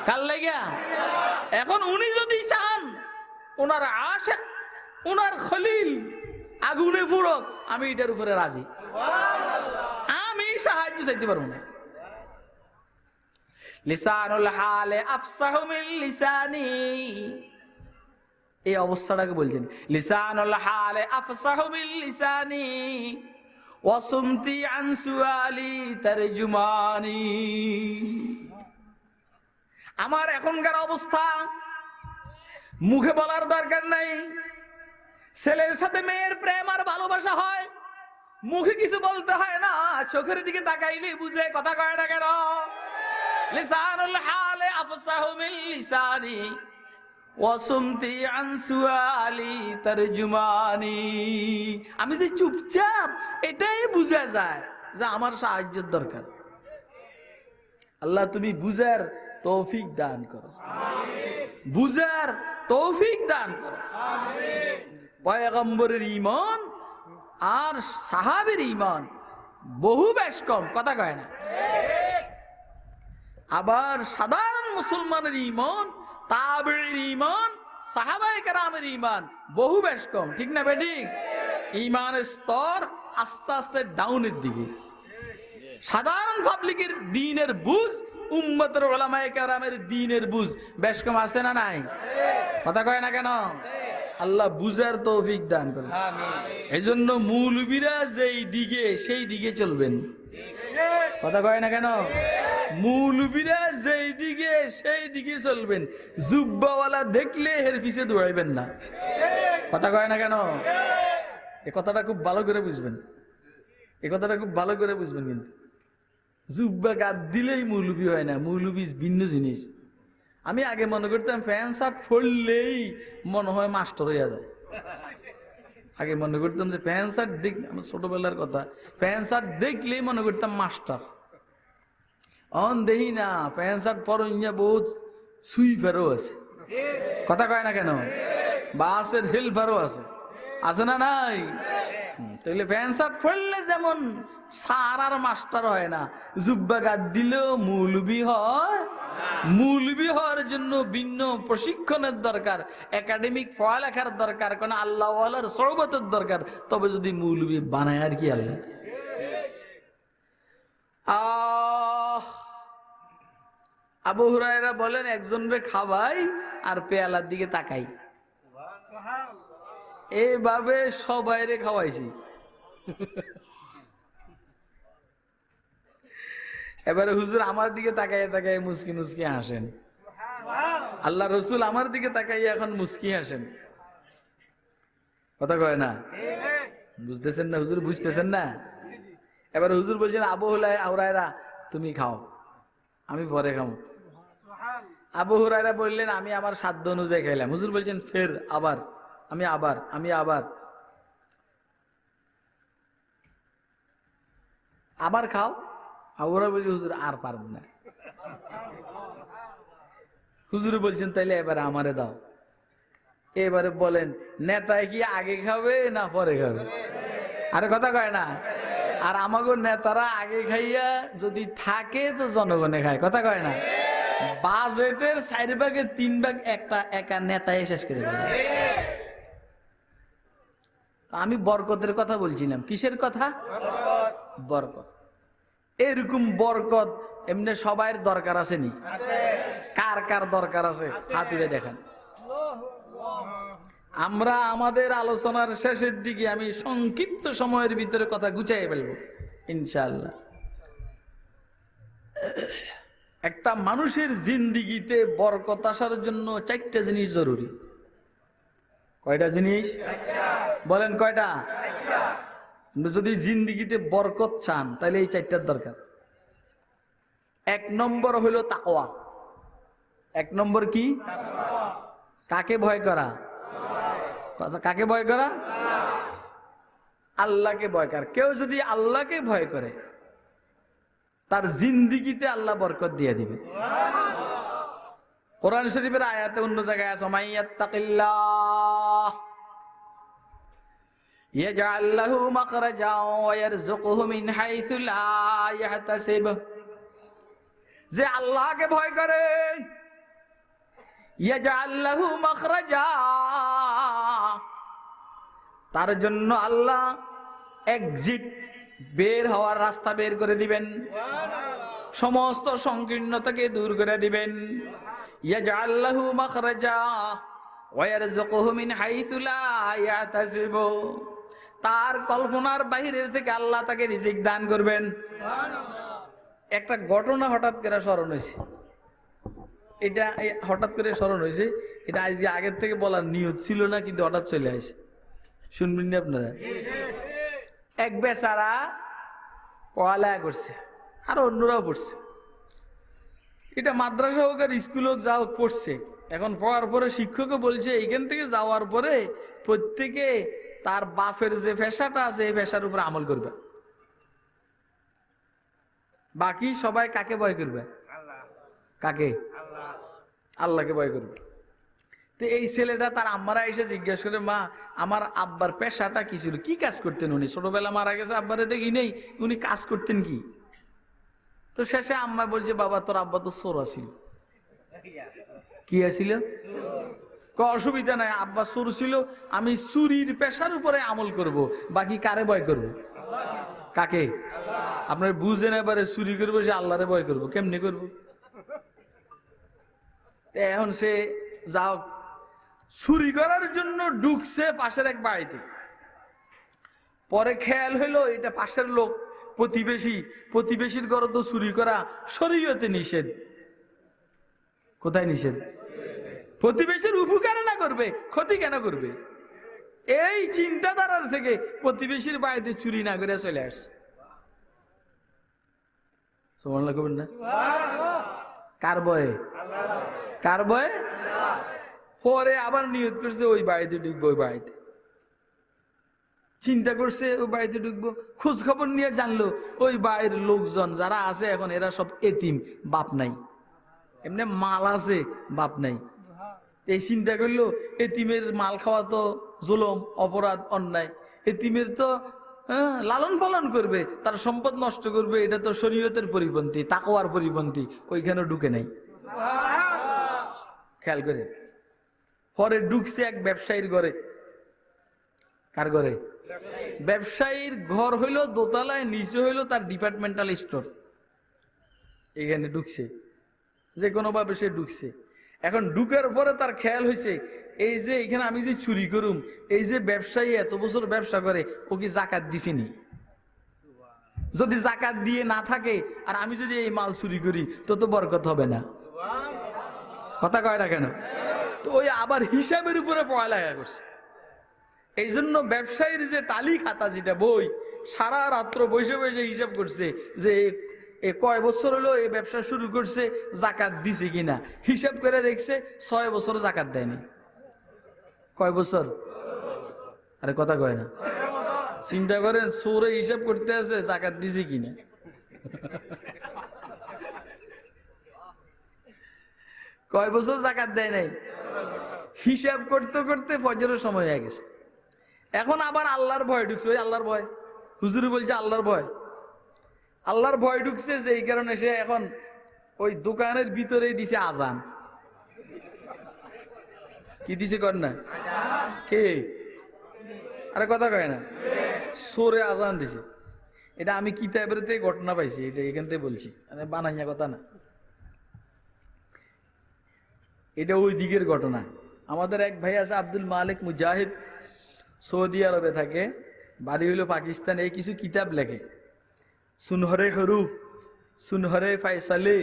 কার লেগে? এখন উনি যদি চান ওনার আশিক, ওনার খলিল আগুনে পুরক, আমি এটার উপরে রাজি। আমি সাহায্য চাইতে পারবো না। লিসানুল হালে আফসাহু মিন লিসানি, এই অবস্থাটাকে বলছেন। লিসানুল হালে আফসাহু মিন লিসানি ওয়া সুমতি আন সুআলি তারজুমানি। আমার এখনকার অবস্থা মুখে বলার দরকার নাই। ছেলের সাথে মেয়ের প্রেম আর ভালোবাসা হয়, মুখে কিছু বলতে হয় না, চোখের দিকে তাকাইলে বুঝে। কথা কয় না কেন? লিসানুল হালে আফসাহু মিন লিসানি ওয়া সুমতি আন সুআলি তারজুমানি। আমি যে চুপচাপ, এটাই বুঝা যায় যে আমার সাহায্যের দরকার। আল্লাহ তুমি বুঝার তৌফিক দান করো, বুঝার তৌফিক দান করো। পয়গম্বরের ঈমান আর সাহাবীর ঈমান বহু বেশ কম। কথা কয় না। আবার সাধারণ মুসলমানের ঈমান, তাবেঈর ঈমান, সাহাবায়ে কেরামের ঈমান বহু বেশ কম। ঠিক না বেঠিক? ঈমানের স্তর আস্তে আস্তে ডাউনের দিকে। সাধারণ পাবলিকের দ্বীনের বুঝ, উম্মতের উলামায়ে কেরামের দ্বীনের বুঝ বেশ কম আছে না নাই? কথা কয় না কেন? আল্লাহ বুঝার তৌফিক দান করেন। এই জন্য মৌলবীরা যেই দিকে সেই দিকে চলবেন। কথা কয় না কেন? মৌলবীরা যেই দিকে সেই দিকে চলবেন। জুব্বাওয়ালা দেখলে এর পিছে দৌড়াইবেন না। কথা কয় না কেন? এ কথাটা খুব ভালো করে বুঝবেন, এ কথাটা খুব ভালো করে বুঝবেন। কিন্তু জুব্বা গাদ দিলেই মৌলবী হয় না, মৌলবী ভিন্ন জিনিস। আমি আগে মনে করতাম প্যান্ট শার্ট পরলেই মনে হয় মাস্টার হইয়া যায়। আগে মনে করতাম যে প্যান্ট শার্ট দেখ, আমার ছোটবেলার কথা, প্যান্ট শার্ট দেখলেই মনে করতাম মাস্টার। অন দেখি না প্যান্ট শার্ট পরইয়া বহুত সুইফারও আছে, কথা কয় না কেন, বাসের হেল্পারও আছে, আছে না নাই? তাহলে প্যান্ট শার্ট পরলে যেমন স্যার আর মাস্টার হয় না, জুব্বা গাদ দিলেও মৌলবি হয়। মৌলবি হওয়ার জন্য ভিন্ন প্রশিক্ষণের দরকার, একাডেমিক পড়ালেখার দরকার, কোন আল্লাহ ওয়ালার সহবতের দরকার, তবে যদি মৌলবি বানায় আর কি আল্লাহ। আবু হুরায়রা বলেন একজনরে খাওয়াই আর পেয়ালার দিকে তাকাই, এইভাবে সবাইরে খাওয়াইছি। এবারে হুজুর আমার দিকে তাকাইয়া তাকাই মুস্কি মুস্কি হাসেন, আল্লাহ রসুল আমার দিকে তাকাইয়া এখন মুস্কি হাসেন, কথা কয় না? বুঝতেছেন না হুজুর, বুঝতেছেন না? এবারে হুজুর বলছেন আবু হুরায়রা তুমি খাও, আমি পরে খাও। আবু হুরায়রা বললেন আমি আমার সাধ্য অনুযায়ী খাইলাম। হুজুর বলছেন ফের আবার, আমি আবার খাও। আবু হুরায়রা বলছে হুজুর আর পারব না। হুজুর বলছেন তাইলে এবারে আমারে দাও। এবারে বলেন নেতায় কি আগে খাবে না পরে খাবে? আরে কথা কয় না। আর আমাগো নেতারা আগে খাইয়া যদি থাকে তো জনগণে খায়, কথা কয় না। বাজেটের 4 ভাগের 3 ভাগ একা নেতায় শেষ করে ফেলে। আমি বরকতের কথা বলছিলাম, কিসের কথা? বরকত। এরকম বরকত এমনি সবাইয়ের দরকার আছে নি? কার কার দরকার আছে হাত তুলে দেখেন। আমরা আমাদের আলোচনার শেষের দিকে আমি সংক্ষিপ্ত সময়ের ভিতরে কথা গুছাই ফেলবো ইনশাআল্লাহ। একটা মানুষের জিন্দিগিতে বরকত আসার জন্য 4টা জিনিস জরুরি। কয়টা জিনিস বলেন? কয়টা? যদি জিন্দিগিতে বরকত চান তাহলে এই 4টার দরকার। 1 নম্বর হলো তাকওয়া। 1 নম্বর কি? কাকে ভয় করা? কাকে ভয় করা? আল্লাহকে ভয় করা। কেউ যদি আল্লাহকে ভয় করে তার জিন্দিগিতে আল্লাহ বরকত দিয়ে দিবে। কোরআন শরীফের আয়াতে অন্য জায়গায় আছে মাইয়াত্তাকিল্লাহ ইয়াজআল লাহু মাখরাজা ওয়া ইয়ারযুকুহু মিন হাইসু লা ইয়াহতাসিব। যে আল্লাহকে ভয় করে ইয়াজআল লাহু মাখরাজা, তার জন্য আল্লাহ এক্সিট বের হওয়ার রাস্তা বের করে দিবেন, সমস্ত সংকীর্ণতাকে দূর করে দিবেন। ইয়াজআল লাহু মাখরাজা ওয়া ইয়ারযুকুহু মিন হাইসু লা ইয়াহতাসিব। তার কল্পনার বাহিরের থেকে আল্লাহ তাকে রিজিক দান করবেন। একটা ঘটনা হঠাৎ করে স্মরণ হয়েছে, এটা হঠাৎ করে স্মরণ হয়েছে, এটা আজকে আগের থেকে বলার নিয়ত ছিল না, কিন্তু হঠাৎ চলে আসে, শুনবেন না আপনারা? এক বেচারা পড়ালেখা করছে আর অন্যরাও পড়ছে, এটা মাদ্রাসা হোক আর স্কুল হোক যা হোক পড়ছে। এখন পড়ার পরে শিক্ষকও বলছে এইখান থেকে যাওয়ার পরে প্রত্যেকে তার বাপের যে পেশাটা আছে এই পেশার উপর আমল করবে। বাকি সবাই কাকে ভয় করবে? কাকে? আল্লাহকে ভয় করবে। তো এই ছেলেটা তার আম্মারা এসে জিজ্ঞেস করে, মা আমার আব্বার পেশাটা কি ছিল, কি কাজ করতেন উনি? ছোটবেলা মারা গেছে, আব্বারে দেখি নেই, উনি কাজ করতেন কি? তো শেষে আম্মা বলছে, বাবা তোর আব্বা তো চোর ছিল। কি আছিল? অসুবিধা নাই, আব্বা চোর ছিল, আমি চুরির পেশার উপরে আমল করব, বাকি কারে ভয় করব? কাকে? আপনার বুঝেন এবারে চুরি করবো সে আল্লাহরে ভয় করবো, কেমনি করব? এখন সে যাও চুরি করার জন্য ঢুকছে পাশের এক বাড়িতে। পরে খেয়াল হইলো এটা পাশের লোক, প্রতিবেশী, প্রতিবেশীর ঘরে তো চুরি করা শরীয়তে নিষেধ। কোথায় নিষেধ? প্রতিবেশীর উপকার না করবে, ক্ষতি কেন করবে? এই চিন্তাধারার থেকে প্রতিবেশীর বাড়িতে চুরি না করে চলে আসছে। সুবহানাল্লাহ কইবেন না? কার ভয়ে? কার ভয়ে? পরে আবার নিয়ত করছে ওই বাড়িতে ঢুকবো, ওই বাড়িতে চিন্তা করছে ওই বাড়িতে ঢুকবো, খোঁজ খবর নিয়ে জানলো ওই বাড়ির লোকজন যারা আছে এখন এরা সব এতিম, বাপ নাই, এমনি মাল আছে বাপ নাই। এই চিন্তা করলো এতিমের মাল খাওয়া তো জুলুম, অপরাধ, অন্যায়। এতিমের তো লালন পালন করবে, তার সম্পদ নষ্ট করবে, এটা তো শরীয়তের পরিপন্থী, তাকওয়ার পরিপন্থী, ওইখানে ঢুকে নাই। খেয়াল করে পরে ঢুকছে এক ব্যবসায়ীর ঘরে। কার ঘরে? ব্যবসায়ীর ঘর হইলো দোতলায়, নিচে হইলো তার ডিপার্টমেন্টাল স্টোর। এখানে ঢুকছে, যে কোনো ভাবে সে ঢুকছে। এখন ঢুকার পরে তার খেয়াল হয়েছে এই যে এখানে আমি যে চুরি করুম, এই যে ব্যবসায়ী এত বছর ব্যবসা করে, ও কি জাকাত দিছেনি? যদি জাকাত দিয়ে না থাকে আর আমি যদি এই মাল চুরি করি তো বরকত হবে না। কথা কয় না কেন? তো ওই আবার হিসাবের উপরে পড়ালেখা করছে। এই জন্য ব্যবসায়ীর যে টালি খাতা, যেটা বই, সারা রাত্র বসে বসে হিসাব করছে যে এ কয় বছর হলো এই ব্যবসা শুরু করছে, জাকাত দিছে কিনা। হিসাব করে দেখছে 6 বছর জাকাত দেয়নি। কয় বছর? আরে কথা কয় না। চিন্তা করেন, সৌরে হিসাব করতে আছে জাকাত দিছে কিনা। কয় বছর জাকাত দেয় নাই, হিসাব করতে করতে ফজরের সময় হয়ে গেছে। এখন আবার আল্লাহর ভয় ঢুকছে, ওই আল্লাহর ভয়, হুজুর বলছে আল্লাহর ভয়। আল্লাহর ভয় ঢুকছে যে এই কারণে সে এখন ওই দোকানের ভিতরেই দিছে আজান। কি দিছে কর না? কে? আরে কথা কয় না। সোরে আজান দিছে। এটা আমি কিতাবের থেকে ঘটনা পাইছি, এটা এখান থেকে বলছি, বানাইয়া কথা না। এটা ওই দিকের ঘটনা। আমাদের এক ভাই আছে আব্দুল মালিক মুজাহিদ, সৌদি আরবে থাকে, বাড়ি হইল পাকিস্তান। এই কিছু কিতাব লেখে, সুনহরে হরুফ, সুনহরে ফয়সালে,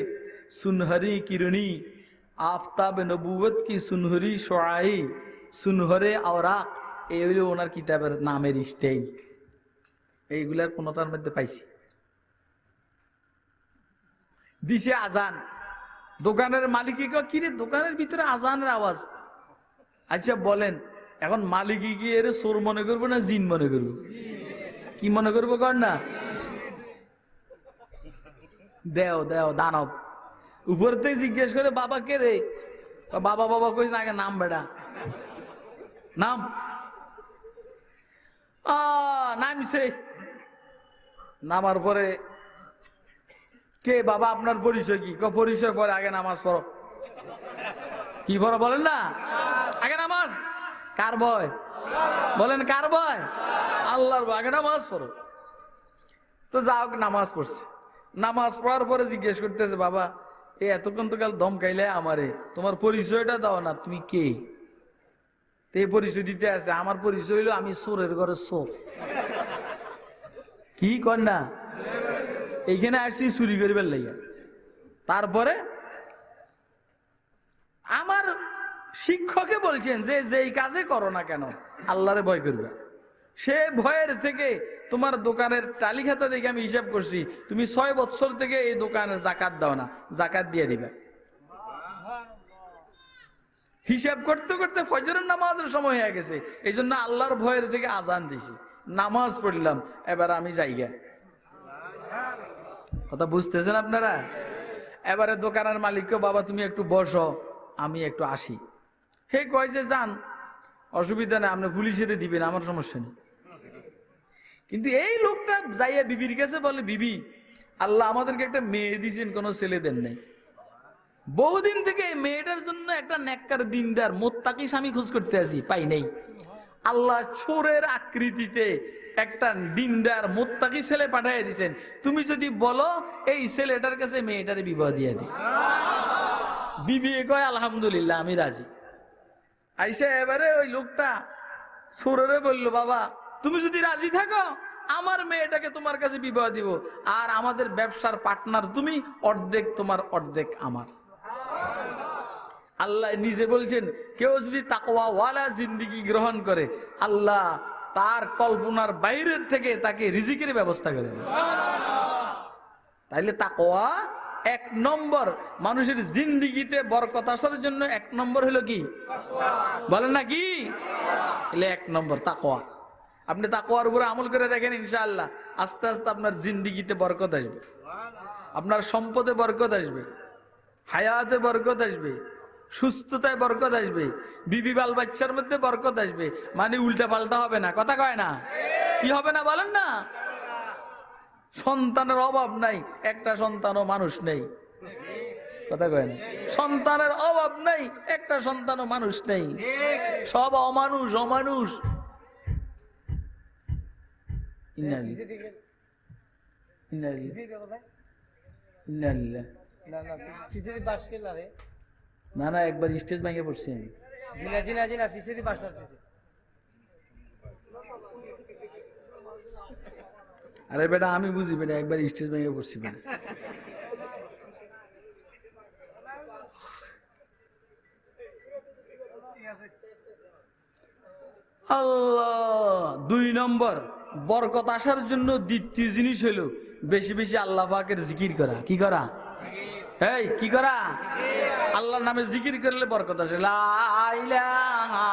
সুনহরি কিরণী, আফতাব নবুয়ত কি সুনহরি শোয়াই, সুনহরে আওরাক। এই হইল ওনার কিতাবের নামের স্টাইল। এইগুলার কোনটার মধ্যে পাইছি। দিছে আজান। দোকানের মালিকই কয়, কিরে দোকানের ভিতরে আজানের আওয়াজ। আচ্ছা বলেন, এখন মালিকই কি এর চোর মনে করবো না জিন মনে করবো? কি মনে করবো কর না? দেও দেও দানব। উপর থেকে জিজ্ঞেস করে বাবা কে রে? বাবা বাবা কইস না, আগে নাম বেটা, নাম। নামছে। নামার পরে কে বাবা আপনার পরিচয় কি? পরিচয় পরে আগে নামাজ পড়ো। কি পড়ো বলেন না? আগে নামাজ। কার ভয়? বলেন কার ভয়? আল্লাহর ভয়। আগে নামাজ পড়ো। তো যাও, নামাজ পড়ছে। নামাজ পড়ার পরে জিজ্ঞেস করতেছে বাবা এই এতক্ষণ তো কাল দম খাইলে আমারে, তোমার পরিচয়টা দাও না, তুমি কে? তে পরিচয় দিতে আছে। আমার পরিচয় হইলো আমি চোরের ঘরে চোর। কি কর না? এইখানে আসছি চুরি করিবার লাইয়া। তারপরে আমার শিক্ষকে বলছেন যে যেই কাজে করো না কেন আল্লাহরে ভয় করবে। সে ভয়ের থেকে তোমার দোকানের টালি খাতা দেখে আমি হিসাব করছি তুমি 6 বছর থেকে এই দোকানের জাকাত দাও না, জাকাত দিয়ে দিবে। হিসাব করতে করতে ফজরের নামাজের সময় হয়ে গেছে, এই জন্য আল্লাহর ভয়ের থেকে আজান দিছি, নামাজ পড়লাম, এবার আমি যাইগা। কথা বুঝতেছেন আপনারা? এবারে দোকানের মালিককে বাবা তুমি একটু বসো, আমি একটু আসি। হে কয় যে যান, অসুবিধা নেই, আপনি পুলিশে দিবেন, আমার সমস্যা নেই। কিন্তু এই লোকটা যাইয়া বিবির কাছে বলে বিবি আল্লাহ আমাদেরকে একটা মেয়ে দিয়েছেন, কোনো ছেলে দেন নাই। বহুদিন থেকে এই মেয়েটার জন্য একটা নেককার দিনদার মোত্তাকি স্বামী খোঁজ করতে আসি, পাই নেই। আল্লাহ চোরের আকৃতিতে একটা দিনদার মোত্তাকি ছেলে পাঠিয়ে দিয়েছেন, তুমি যদি বলো এই ছেলেটার কাছে মেয়েটারে বিবাহ দিয়ে দিই। বিবি কয় আলহামদুলিল্লাহ আমি রাজি। আইসা এবারে ওই লোকটা চোরেরে বললো বাবা তুমি যদি রাজি থাকো আমার মেয়েটাকে তোমার কাছে বিবাহ দিব, আর আমাদের ব্যবসার পার্টনার তুমি, অর্ধেক তোমার অর্ধেক আমার। আল্লাহ নিজে বলছেন কেউ যদি তাকওয়া ওয়ালা জিন্দেগি গ্রহণ করে আল্লাহ তার কল্পনার বাইরের থেকে তাকে রিজিকের ব্যবস্থা করে দেন। তাইলে তাকওয়া এক নম্বর মানুষের জিন্দিগিতে বরকত আসার জন্য এক নম্বর হলো কি বলেন না কি? এলে এক নম্বর তাকওয়া। আপনি তাকওয়ার উপরে আমল করে দেখেন, ইনশাআল্লাহ আস্তে আস্তে আপনার জিন্দিগিতে বরকত আসবে, আপনার সম্পদে বরকত আসবে, হায়াতে বরকত আসবে, সুস্থতায় বরকত আসবে, বিবি বাল বাচ্চার মধ্যে বরকত আসবে। মানে উল্টা পাল্টা হবে না, কথা কয় না? কি হবে না বলেন না? সন্তানের অভাব নাই, একটা সন্তানও মানুষ নেই, কথা কয় না? সন্তানের অভাব নাই, একটা সন্তানও মানুষ নেই, সব অমানুষ অমানুষ। না না, একবার স্টেজ ভেঙে পড়ছি আমি। আরে বেটা আমি বুঝি বেটা, একবার স্টেজ ভেঙে পড়ছি বেটা। আল্লাহ। 2 নম্বর বরকত আসার জন্য দ্বিতীয় জিনিস হলো বেশি বেশি আল্লাহ পাকের জিকির করা। কি করা? এই কি করা? আল্লাহর নামে জিকির করলে বরকত আসে। লা ইলাহা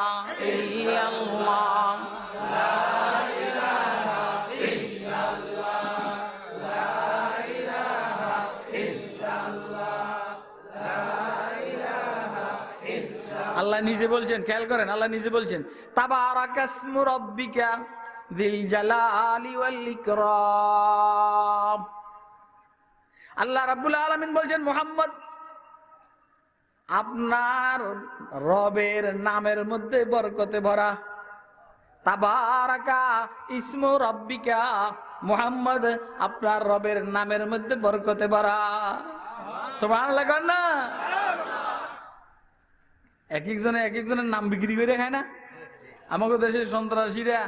ইল্লাল্লাহ, লা ইলাহা ইল্লাল্লাহ, লা ইলাহা ইল্লাল্লাহ, লা ইলাহা ইল্লাল্লাহ। আল্লাহ নিজে বলছেন, খেয়াল করেন, আল্লাহ নিজে বলছেন তাবারাকাসমু রাব্বিকা যিল জালালি ওয়াল ইকরাম। আল্লাহ রাব্বুল আলামিন বলছেন মুহাম্মদ আপনার রবের নামের মধ্যে বরকতে ভরা। তাবারাকা ইসমু রাব্বিকা, মুহাম্মদ আপনার রবের নামের মধ্যে বরকতে ভরা। সুবহানাল্লাহ কর না? এক একজনের নাম বিক্রি করে খায় না? আমাদের দেশের সন্ত্রাসীরা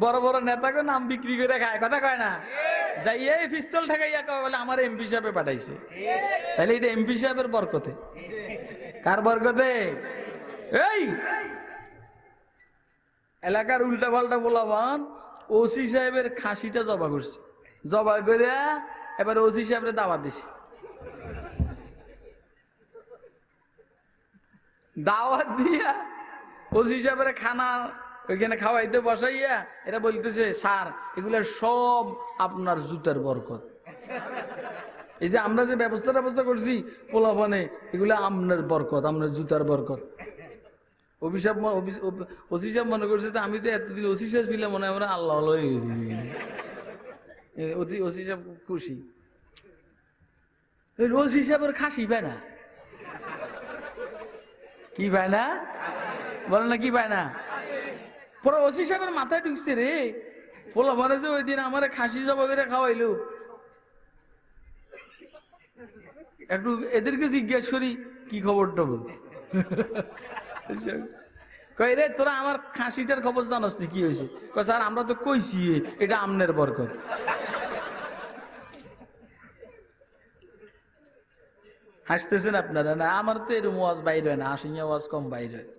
বড় বড় নেতাকে নাম বিক্রি করে খায়, কথা কয় না? যাই এই পিস্তল ঠেকাইয়া কয় বলে আমার এমপি সাহেবে পাঠাইছে। তাহলে এটা এমপি সাহেবের বরকতে? কার বরকতে? এই এলাকার উল্টা পাল্টা বলাবান ওসি সাহেবের খাসিটা জবা করছে, জবা করে এবার ওসি সাহেবের দাওয়াত দিছে। দাওয়াত দিয়া ওসি সাহেবের খানা ওইখানে খাওয়াইতে বসাইয়া এরা বলতেছে স্যার এগুলা সব আপনার জুতার বরকত। এই যে আমরা যে ব্যবস্থা করছি পোলাপানে, এগুলা আপনার বরকত, আপনার জুতার বরকত। অভিশাপ ওসি সাহেব মনে করছে তো আমি তো এতদিন ওসি সাহেব ছিল মনে হয় আমরা আল্লাহ হয়ে গেছি। ওসি সাহেব খুশি, ওসি সাহেবের খাসি পায় না। কি পায় না বলে না? কি পায় না? পরে ওসি সাহেবের মাথায় ঢুকছে রে, পোলা মানে যে ওই দিন আমার খাসি জবা করে খাওয়াইলো, একটু এদেরকে জিজ্ঞেস করি কি খবরটা বল। কই রে তোরা আমার খাসিটার খবর জানাস নি? কি হয়েছে? কই স্যার আমরা তো কইছি এটা আমনের বরকত। হাসতেছেন আপনারা না? আমার তো এরকম ওয়াজ বাইর হয় না, আসিয়া ওয়াজ কম বাইর হয়।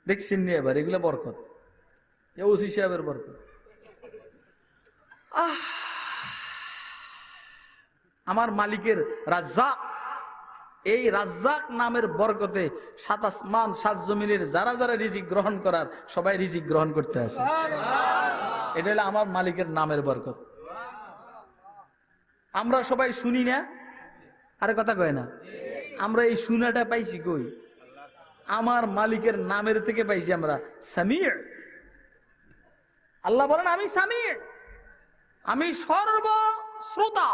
দেখছেন নি এবার এগুলো বরকত, ওসি সাহেবের বরকত। আমার মালিকের রাজ্জাক, এই রাজ্জাক নামের বরকতে 7 আসমান 7 জমিনের যারা যারা রিজিক গ্রহণ করার সবাই রিজিক গ্রহণ করতে আসে। এটা হলো আমার মালিকের নামের বরকত। আমরা সবাই শুনি না, আরে কথা কয় না? আমরা এই শুনাটা পাইছি কই? আমার মালিকের নামের থেকে পাইছি আমরা। সামির, আল্লাহ বলেন আমি সামির, আমি সর্বশ্রোতা।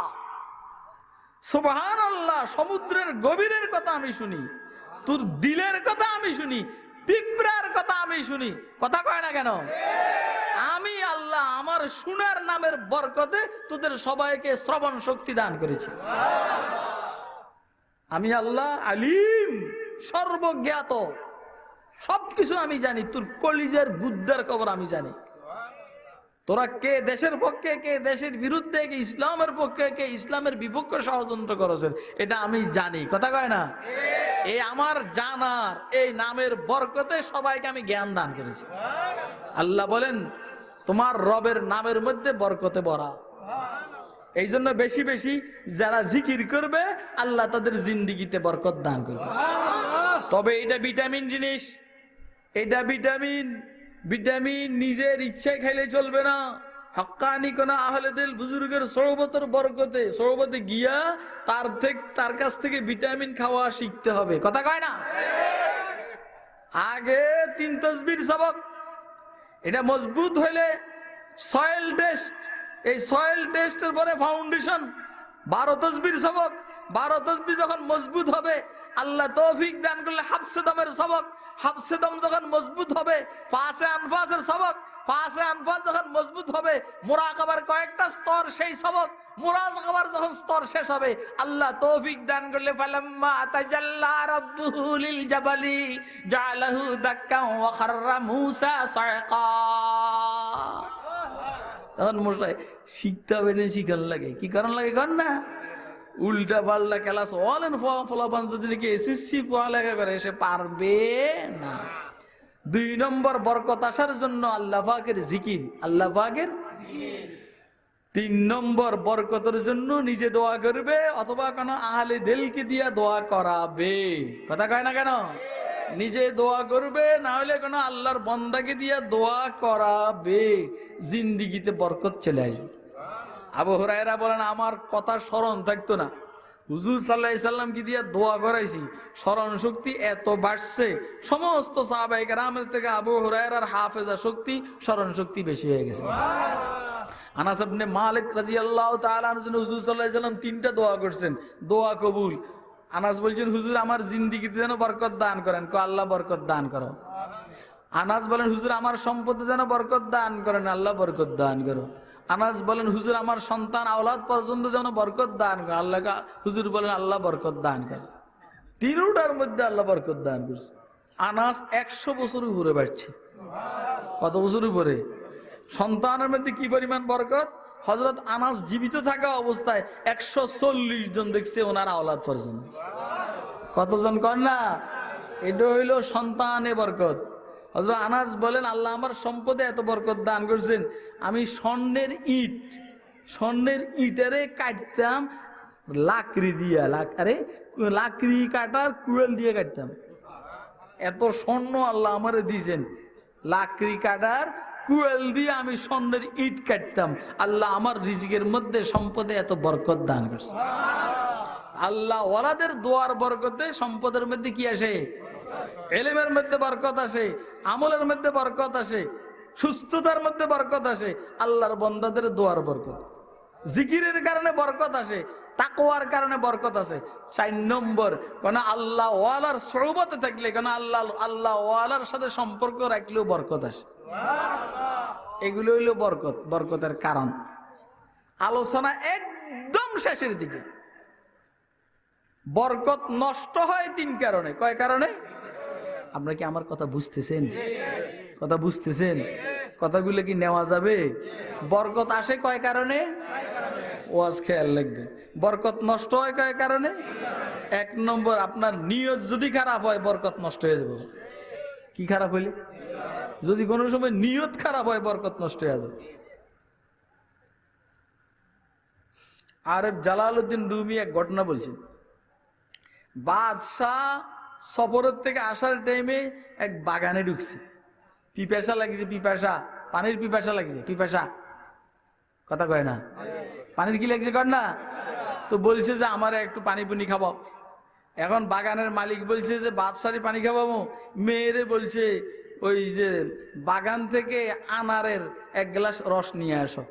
সুবহানাল্লাহ। সমুদ্রের গভীরের কথা আমি শুনি, তোর দিলের কথা আমি শুনি, পিঁপড়ার কথা আমি শুনি, কথা কয় না কেন? আমি আল্লাহ আমার শুনার নামের বরকতে তোদের সবাইকে শ্রবণ শক্তি দান করেছি। আমি আল্লাহ আলিম, সর্বজ্ঞাত, সবকিছু আমি জানি। তোর কলিজার গুদ্দার খবর আমি জানি। তোরা কে দেশের পক্ষে, কে দেশের বিরুদ্ধে, কে ইসলামের পক্ষে, কে ইসলামের বিপক্ষে ষড়যন্ত্র করেছেন, এটা আমি জানি, কথা কয় না? এই আমার জানার এই নামের বরকতে সবাইকে আমি জ্ঞান দান করেছি। আল্লাহ বলেন তোমার রবের নামের মধ্যে বরকতে ভরা। এই জন্য বেশি বেশি যারা জিকির করবে আল্লাহ তাদের জিন্দিগিতে বরকত দান করবে। তবে এটা ভিটামিন জিনিস, এটা ভিটামিন। ভিটামিন নিজের ইচ্ছায় খাইলে চলবে না। হক্কানি কোন আহলে দিল বুজুর্গের সহবতের বরকতে সহবতে গিয়া তার কাছ থেকে ভিটামিন খাওয়া শিখতে হবে। কথা কয় না? আগে 3 তাসবির সবক, এটা মজবুত হইলে সয়েল টেস্ট, এই সয়েল টেস্টের পরে ফাউন্ডেশন 12 তাসবির সবক। 12 তাসবিহ যখন মজবুত হবে, আল্লাহ তৌফিক দান করলে হাফসে দমের সবক, হাফসে দম যখন মজবুত হবে, ফাসে আনফাসের সবক, ফাসে আনফাস যখন মজবুত হবে, মুরাকাবার কয়েকটা স্তর সেই সবক, মুরাকাবার যখন স্তর শেষ হবে, আল্লাহ তৌফিক দান করলে ফালাম্মা তাজাল্লা রাব্বুহু লিল জাবালি জাআলাহু দাক্কান ওয়া খাররা মূসা সায়কা। তখন মশাই শিখতে হবে না, শিখান লাগে। কি কারণ লাগে কর না? উল্টা পাল্টা ক্লাস অলেন ফলাফল যদি নাকি এসএসসি পড়ালেখা করে সে পারবে না। 2 নম্বর বরকত আসার জন্য আল্লাহ পাকের জিকির, আল্লাহ পাকের। 3 নম্বর বরকতের জন্য নিজে দোয়া করবে অথবা কোনো আহলে দিলকে দিয়া দোয়া করাবে। কথা কয় না কেন? নিজে দোয়া করবে, না হলে কোনো আল্লাহর বান্দাকে দিয়া দোয়া করাবে, জিন্দিগিতে বরকত চলে আসবে। আবু হুরায়রা বলেন আমার কথা স্মরণ থাকতো না, হুজুর সাল্লাল্লাহু আলাইহি সাল্লাম কি দিয়ে দোয়া করাইছি, স্মরণ শক্তি এত বাড়ছে। সমস্ত সাহাবায়ে কেরামের থেকে আবু হুরায়রার হাফেজা শক্তি, স্মরণ শক্তি বেশি হয়ে গেছে। আনাস ইবনে মালিক রাদিয়াল্লাহু তাআলা আনহু হুজুর সাল্লাল্লাহু আলাইহি সাল্লাম 3টা দোয়া করছেন, দোয়া কবুল। আনাস বলছেন হুজুর আমার জিন্দেগিতে যেন বরকত দান করেন। কো আল্লাহ বরকত দান করো। আনাস বলেন হুজুর আমার সম্পদে যেন বরকত দান করেন, আল্লাহ বরকত দান করো। আনাস বলেন হুজুর আমার সন্তান আওলাদ পর্যন্ত যেন বরকত দান করে, আল্লাহ। হুজুর বলেন আল্লাহ বরকত দান করে। 3টার মধ্যে আল্লাহ বরকত দান করছে। আনাস 100 বছর উপরে বাড়ছে। কত বছর উপরে? সন্তানের মধ্যে কি পরিমাণ বরকত! হযরত আনাস জীবিত থাকা অবস্থায় 140 জন দেখছে ওনার আওলাদ পর্যন্ত। কতজন কর না? এটা হইল সন্তানে বরকত। হযরত আনাস বলেন আল্লাহ আমার সম্পদে এত বরকত দান করছেন, আমি স্বর্ণের ইটারে কাটতাম লাকড়ি দিয়া, লাকড়ি কাটার কুড়াল দিয়ে কাটতাম। এত স্বর্ণ আল্লাহ আমারে দিয়েছেন, লাকড়ি কাটার কুড়াল দিয়ে আমি স্বর্ণের ইট কাটতাম। আল্লাহ আমার রিজিকের মধ্যে সম্পদে এত বরকত দান করছে। আল্লাহ ওয়ালাদের দোয়ার বরকতে সম্পদের মধ্যে কি আসে? ইলমের মধ্যে বরকত আসে, আমলের মধ্যে বরকত আসে, সুস্থতার মধ্যে বরকত আসে, আল্লাহর বান্দাদের দোয়ার বরকত, জিকিরের কারণে বরকত আসে, তাকওয়ার কারণে বরকত আসে। 4 নম্বর কোন আল্লাহ ওয়ালার সোহবতে থাকলে, কোন আল্লাহ ওয়ালার সাথে সম্পর্ক রাখলেও বরকত আসে। এগুলো হইল বরকত, বরকতের কারণ। আলোচনা একদম শেষের দিকে। বরকত নষ্ট হয় 3 কারণে। কয় কারণে? আপনারা কি আমার কথা বুঝতেছেন? কথা বুঝতেছেন? কথাগুলো কি নেওয়া যাবে? বরকত আসে কয় কারণে? ওয়াজ খেয়াল রাখবে। বরকত নষ্ট হয় কয় কারণে? 1 নম্বর আপনার নিয়ত যদি খারাপ হয় বরকত নষ্ট হয়ে যাবে। কি খারাপ হইলে? যদি কোনো সময় নিয়ত খারাপ হয় বরকত নষ্ট হয়ে যাবে। আরেফ জালালউদ্দিন রুমি এক ঘটনা বলছেন। বাদশাহ সফরের থেকে আসার টাইমে এক বাগানে ঢুকছে, পিপাসা লাগিছে, পানির পিপাসা লাগিছে, কথা কয় না? পানির কি লাগছে কর না? তো বলছে যে আমার একটু পানি পুনি খাবো। এখন বাগানের মালিক বলছে যে বাদশাহী পানি খাওয়াবো। মেয়েরে বলছে ওই যে বাগান থেকে আনারের 1 গ্লাস রস নিয়ে আসো।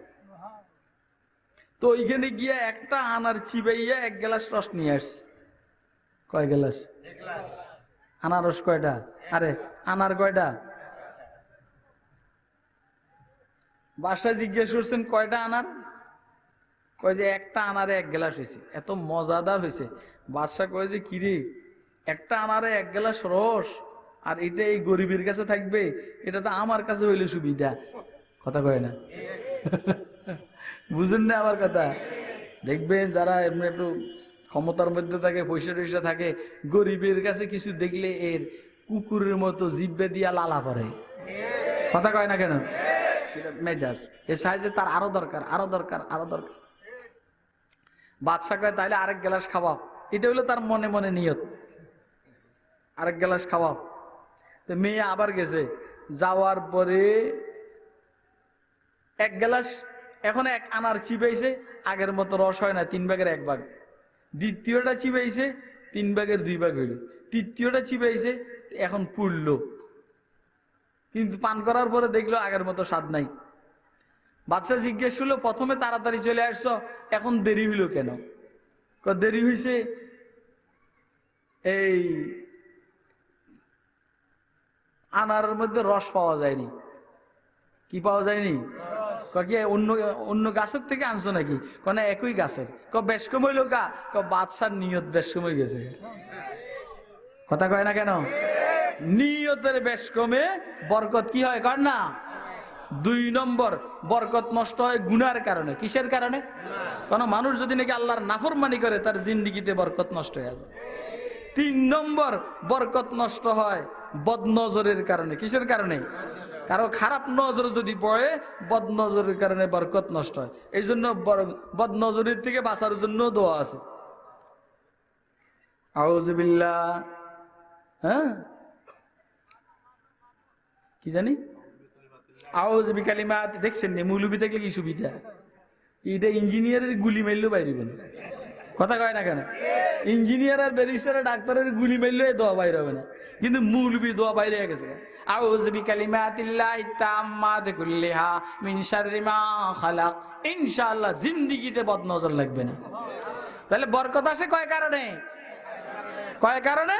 তো ওইখানে গিয়ে একটা আনার চিবাইয়া 1 গ্লাস রস নিয়ে আসছে। কয় গ্লাস? আনারস কয়টা? আরে আনার কয়টা? বাদশা জিজ্ঞেস করছেন কয়টা আনার? কয় যে একটা আনারে 1 গ্লাস হয়েছে। এত মজাদার হয়েছে। বাদশা কয় যে কিরে, একটা আনারে 1 গ্লাস রস, আর এটা এই গরিবের কাছে থাকবে, এটা তো আমার কাছে হইলে সুবিধা। কথা কয় না? বুঝেন না আমার কথা? দেখবেন যারা এমনি একটু ক্ষমতার মধ্যে থাকে, পয়সা টয়সা থাকে, গরিবের কাছে কিছু দেখলে এর কুকুরের মতো জিব্বে দিয়া লালা পড়ে। কথা কয় না কেন? এটা মেজাজ, এ চায় যে তার আরো দরকার, আরো দরকার, আরো দরকার। বাদশা কয় তাইলে আরেক গ্লাস খাওয়াও, এটা হলো তার মনে মনে নিয়ত, আরেক গ্লাস খাওয়াও। তো মেয়ে আবার গেছে, যাওয়ার পরে এক গ্লাস, এখন এক আনার চিবাইছে, আগের মতো রস হয় না, 3 ভাগের 1 ভাগ। দ্বিতীয়টা চিবাইছে, 3 ভাগের 2 ভাগ হইল। তৃতীয়টা চিবাইছে, এখন পুড়লো, কিন্তু পান করার পরে দেখলো আগের মতো স্বাদ নাই। বাদশা জিজ্ঞেস হলো, প্রথমে তাড়াতাড়ি চলে আসছো, এখন দেরি হইল কেন? দেরি হইছে এই আনারের মধ্যে রস পাওয়া যায়নি। কি পাওয়া যায়নি? কি অন্য অন্য গাছের থেকে আনছো নাকি? না, একই গাছের। বেশ কম হইল গা, বাদশার নিয়ত বেশ কমে গেছে। কথা কয় না কেন? নিয়তের বেশ কমে বরকত কি হয় কর না। 2 নম্বর, বরকত নষ্ট হয় গুনার কারণে। কিসের কারণে? কোন মানুষ যদি নাকি আল্লাহর নাফরমানি করে, তার জিন্দেগিতে বরকত নষ্ট হয়ে যায়। 3 নম্বর, বরকত নষ্ট হয় বদনজরের কারণে। কিসের কারণে? কারো খারাপ নজর যদি পড়ে, বদনজরের কারণে বরকত নষ্ট হয়। এই জন্য বদনজরের থেকে বাঁচার জন্য দোয়া আছে, আউযু বিল্লাহ। হ্যাঁ, কি জানি, আউযু বিকালিমাত। দেখছেন নি, মৌলবি থাকলে কি সুবিধা? এটা ইঞ্জিনিয়ারের গুলি মারলেও বাইরে। কথা কয় না কেন? ইঞ্জিনিয়ার আর ব্যারিস্টার ডাক্তারের গুলি মারলেও দোয়া বাইরে হবে না, কিন্তু মৌলবি দোয়া বাইরে হয়ে গেছে। আউযু বিকালিমাতিল্লাহি তাম্মাতি কুল্লিহা মিন শাররি মা খালাক। ইনশাআল্লাহ জিন্দেগিতে বদনজর লাগবে না। তাহলে বরকত আসে কয় কারণে? কয় কারণে?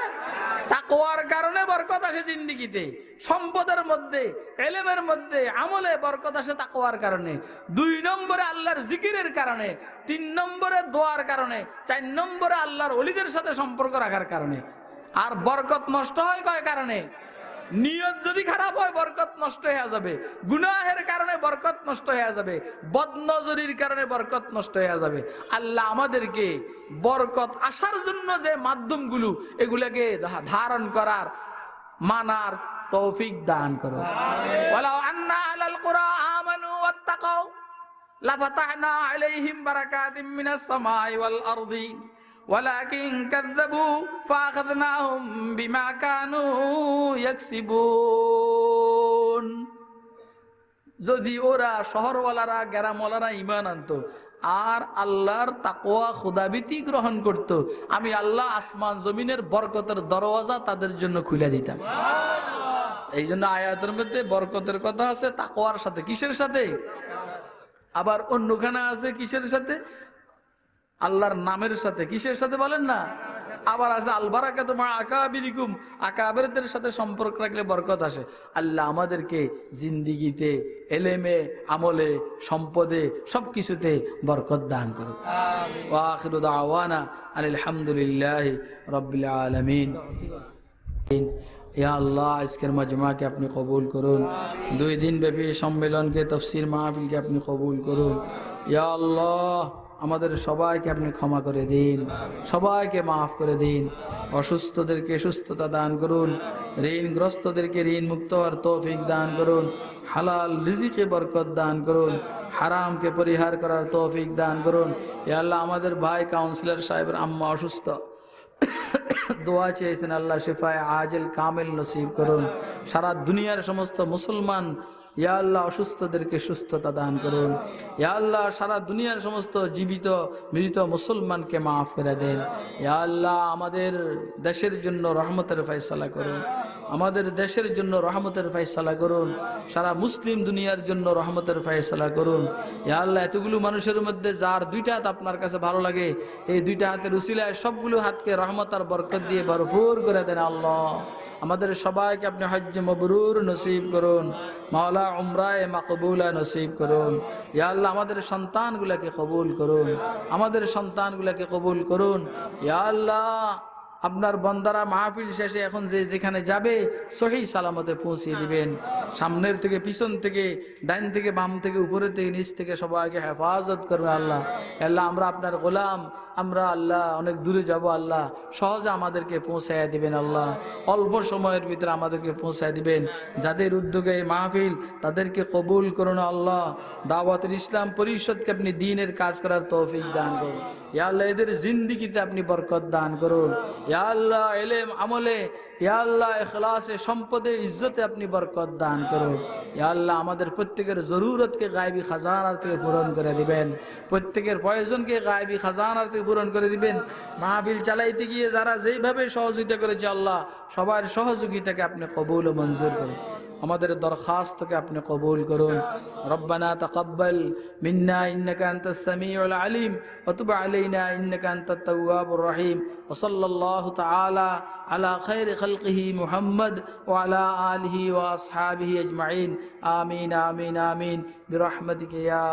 তাকওয়ার কারণে বরকত আসে জিন্দেগিতে। সম্পদের মধ্যে, ইলমের মধ্যে, আমলে বরকত আসে তাকওয়ার কারণে। 2 নম্বরে আল্লাহর জিকিরের কারণে, 3 নম্বরে দোয়ার কারণে, 4 নম্বরে আল্লাহর ওলিদের সাথে সম্পর্ক রাখার কারণে। আর বরকত নষ্ট হয় কয় কারণে? নিয়ত যদি খারাপ হয় বরকত নষ্ট হয়ে যাবে, গুনাহের কারণে বরকত নষ্ট হয়ে যাবে, বদনজরির কারণে বরকত নষ্ট হয়ে যাবে। আল্লাহ আমাদেরকে বরকত আসার জন্য যে মাধ্যমগুলো, এগুলোকে ধারণ করার, মানার তৌফিক দান করো। ওয়ালাউ আন্না আলাল কুরা আমানু ওয়াত্তাকাউ লাফাতাহনা আলাইহিম বারাকাতিম মিনাস সামাই ওয়াল আরদি ওয়ালাকিন কাযযাবু ফাআখাযনাহুম বিমা কানু ইয়াকসিবুন। যদি ওরা, শহরওয়ালারা, গ্রামওয়ালারা ঈমান আনতো আর আল্লাহর তাকওয়া খুদাবিতি গ্রহণ করত, আমি আল্লাহ আসমান জমিনের বরকতের দরওয়াজা তাদের জন্য খুলে দিতাম। এই জন্য আয়াতের মধ্যে বরকতের কথা আছে তাকওয়ার সাথে। কিসের সাথে? আবার অন্যখানে আছে কিসের সাথে? আল্লাহর নামের সাথে। কিসের সাথে বলেন না? আবার আছে আল বারাকাতু মা আকাবিরিকুম, আকাবেরদের সাথে সম্পর্ক রাখলে বরকত আসে। আল্লাহ আমাদেরকে জিন্দেগিতে, এলেমে, আমলে, সম্পদে, সবকিছুতে বরকত দান করুন। ওয়া আখিরু দাওয়ানা আনিল হামদুলিল্লাহি রাব্বিল আলামিন। ইয়া আল্লাহ, আজকের মাজমাকে আপনি কবুল করুন। 2 দিন ব্যাপী সম্মেলনকে, তাফসীর মাহফিলকে আপনি কবুল করুন। ইয়া আল্লাহ, আমাদের সবাইকে আপনি ক্ষমা করে দিন, সবাইকে মাফ করে দিন। অসুস্থদেরকে সুস্থতা দান করুন, ঋণগ্রস্তদেরকে ঋণ মুক্ত হওয়ার তৌফিক দান করুন, হালাল রিজিকে বরকত দান করুন, হারামকে পরিহার করার তৌফিক দান করুন। ইয়া আল্লাহ, আমাদের ভাই কাউন্সিলর সাহেবের আম্মা অসুস্থ, দোয়া চেয়েছেন, আল্লাহ শিফায়ে আজিল কামিল নসিব করুন। সারা দুনিয়ার সমস্ত মুসলমান, ইয়া আল্লাহ, অসুস্থদেরকে সুস্থতা দান করুন। ইয়া আল্লাহ, সারা দুনিয়ার সমস্ত জীবিত মৃত মুসলমানকে মাফ করে দেন। ইয়া আল্লাহ, আমাদের দেশের জন্য রহমতের ফয়সালা করুন, আমাদের দেশের জন্য রহমতের ফয়সালা করুন, সারা মুসলিম দুনিয়ার জন্য রহমতের ফয়সালা করুন। ইয়া আল্লাহ, এতগুলো মানুষের মধ্যে যার 2টা হাত আপনার কাছে ভালো লাগে, এই 2টা হাতের উসিলায় সবগুলো হাতকে রহমত আর বরকত দিয়ে ভরপুর করে দেন। আল্লাহ, আমাদের সবাইকে আপনি হজ্জ মাবরুর নসিব করুন, মাওলা উমরায়ে মাকবুলা নসিব করুন। ইয়া আল্লাহ, আমাদের সন্তানগুলোকে কবুল করুন, আমাদের সন্তানগুলোকে কবুল করুন। ইয়া আল্লাহ, আপনার বান্দারা মাহফিল শেষে এখন যে যেখানে যাবে সহি সালামতে পৌঁছে দিবেন। সামনের থেকে, পিছন থেকে, ডাইন থেকে, বাম থেকে, উপরের থেকে, নিচ থেকে সবাইকে হেফাজত করবে। আল্লাহ, আল্লাহ, আমরা আপনার গোলাম, আমরা আল্লাহ অনেক দূরে যাব আল্লাহ, সহজে আমাদেরকে পৌঁছায় দিবেন আল্লাহ, অল্প সময়ের ভিতরে আমাদেরকে পৌঁছায় দিবেন। যাদের উদ্যোগে এই মাহফিল তাদেরকে কবুল করুন আল্লাহ। দাওয়াতুল ইসলাম পরিষদকে আপনি দ্বীনের কাজ করার তৌফিক দান করুন ইয়া আল্লাহ। এদের জিন্দেগিতে আপনি বরকত দান করুন ইয়া আল্লাহ। ইলম আমলে ইয়া আল্লাহ, ইখলাসে, সম্পদে, ইজ্জতে আপনি বরকত দান করুন ইয়া আল্লাহ। আমাদের প্রত্যেকের জরুরতকে গায়বী খাজানা থেকে পূরণ করে দিবেন, প্রত্যেকের প্রয়োজনকে গায়বী খাজানা থেকে পূরণ করে দিবেন। মাহফিল চালাইতে গিয়ে যারা যেইভাবে সহযোগিতা করেছে আল্লাহ, সবার সহযোগিতাকে আপনি কবুল ও মঞ্জুর করুন। আমাদের দরখাস্তকে আপনি কবুল করুন। রব্বানা তাকাব্বাল মিন্না ইন্নাকা আনতাস সামিউল আলিম ওয়া তুব আলাইনা ইন্নাকা আনতাত তাওয়াবুর রহিম। ওয়া সাল্লাল্লাহু তাআলা আলা খায়রি খালকিহি মুহাম্মদ ওয়া আলা আলিহি ওয়া আসহাবিহি আজমাইন। আমিন আমিন আমিন বিরহমাতিকা ইয়া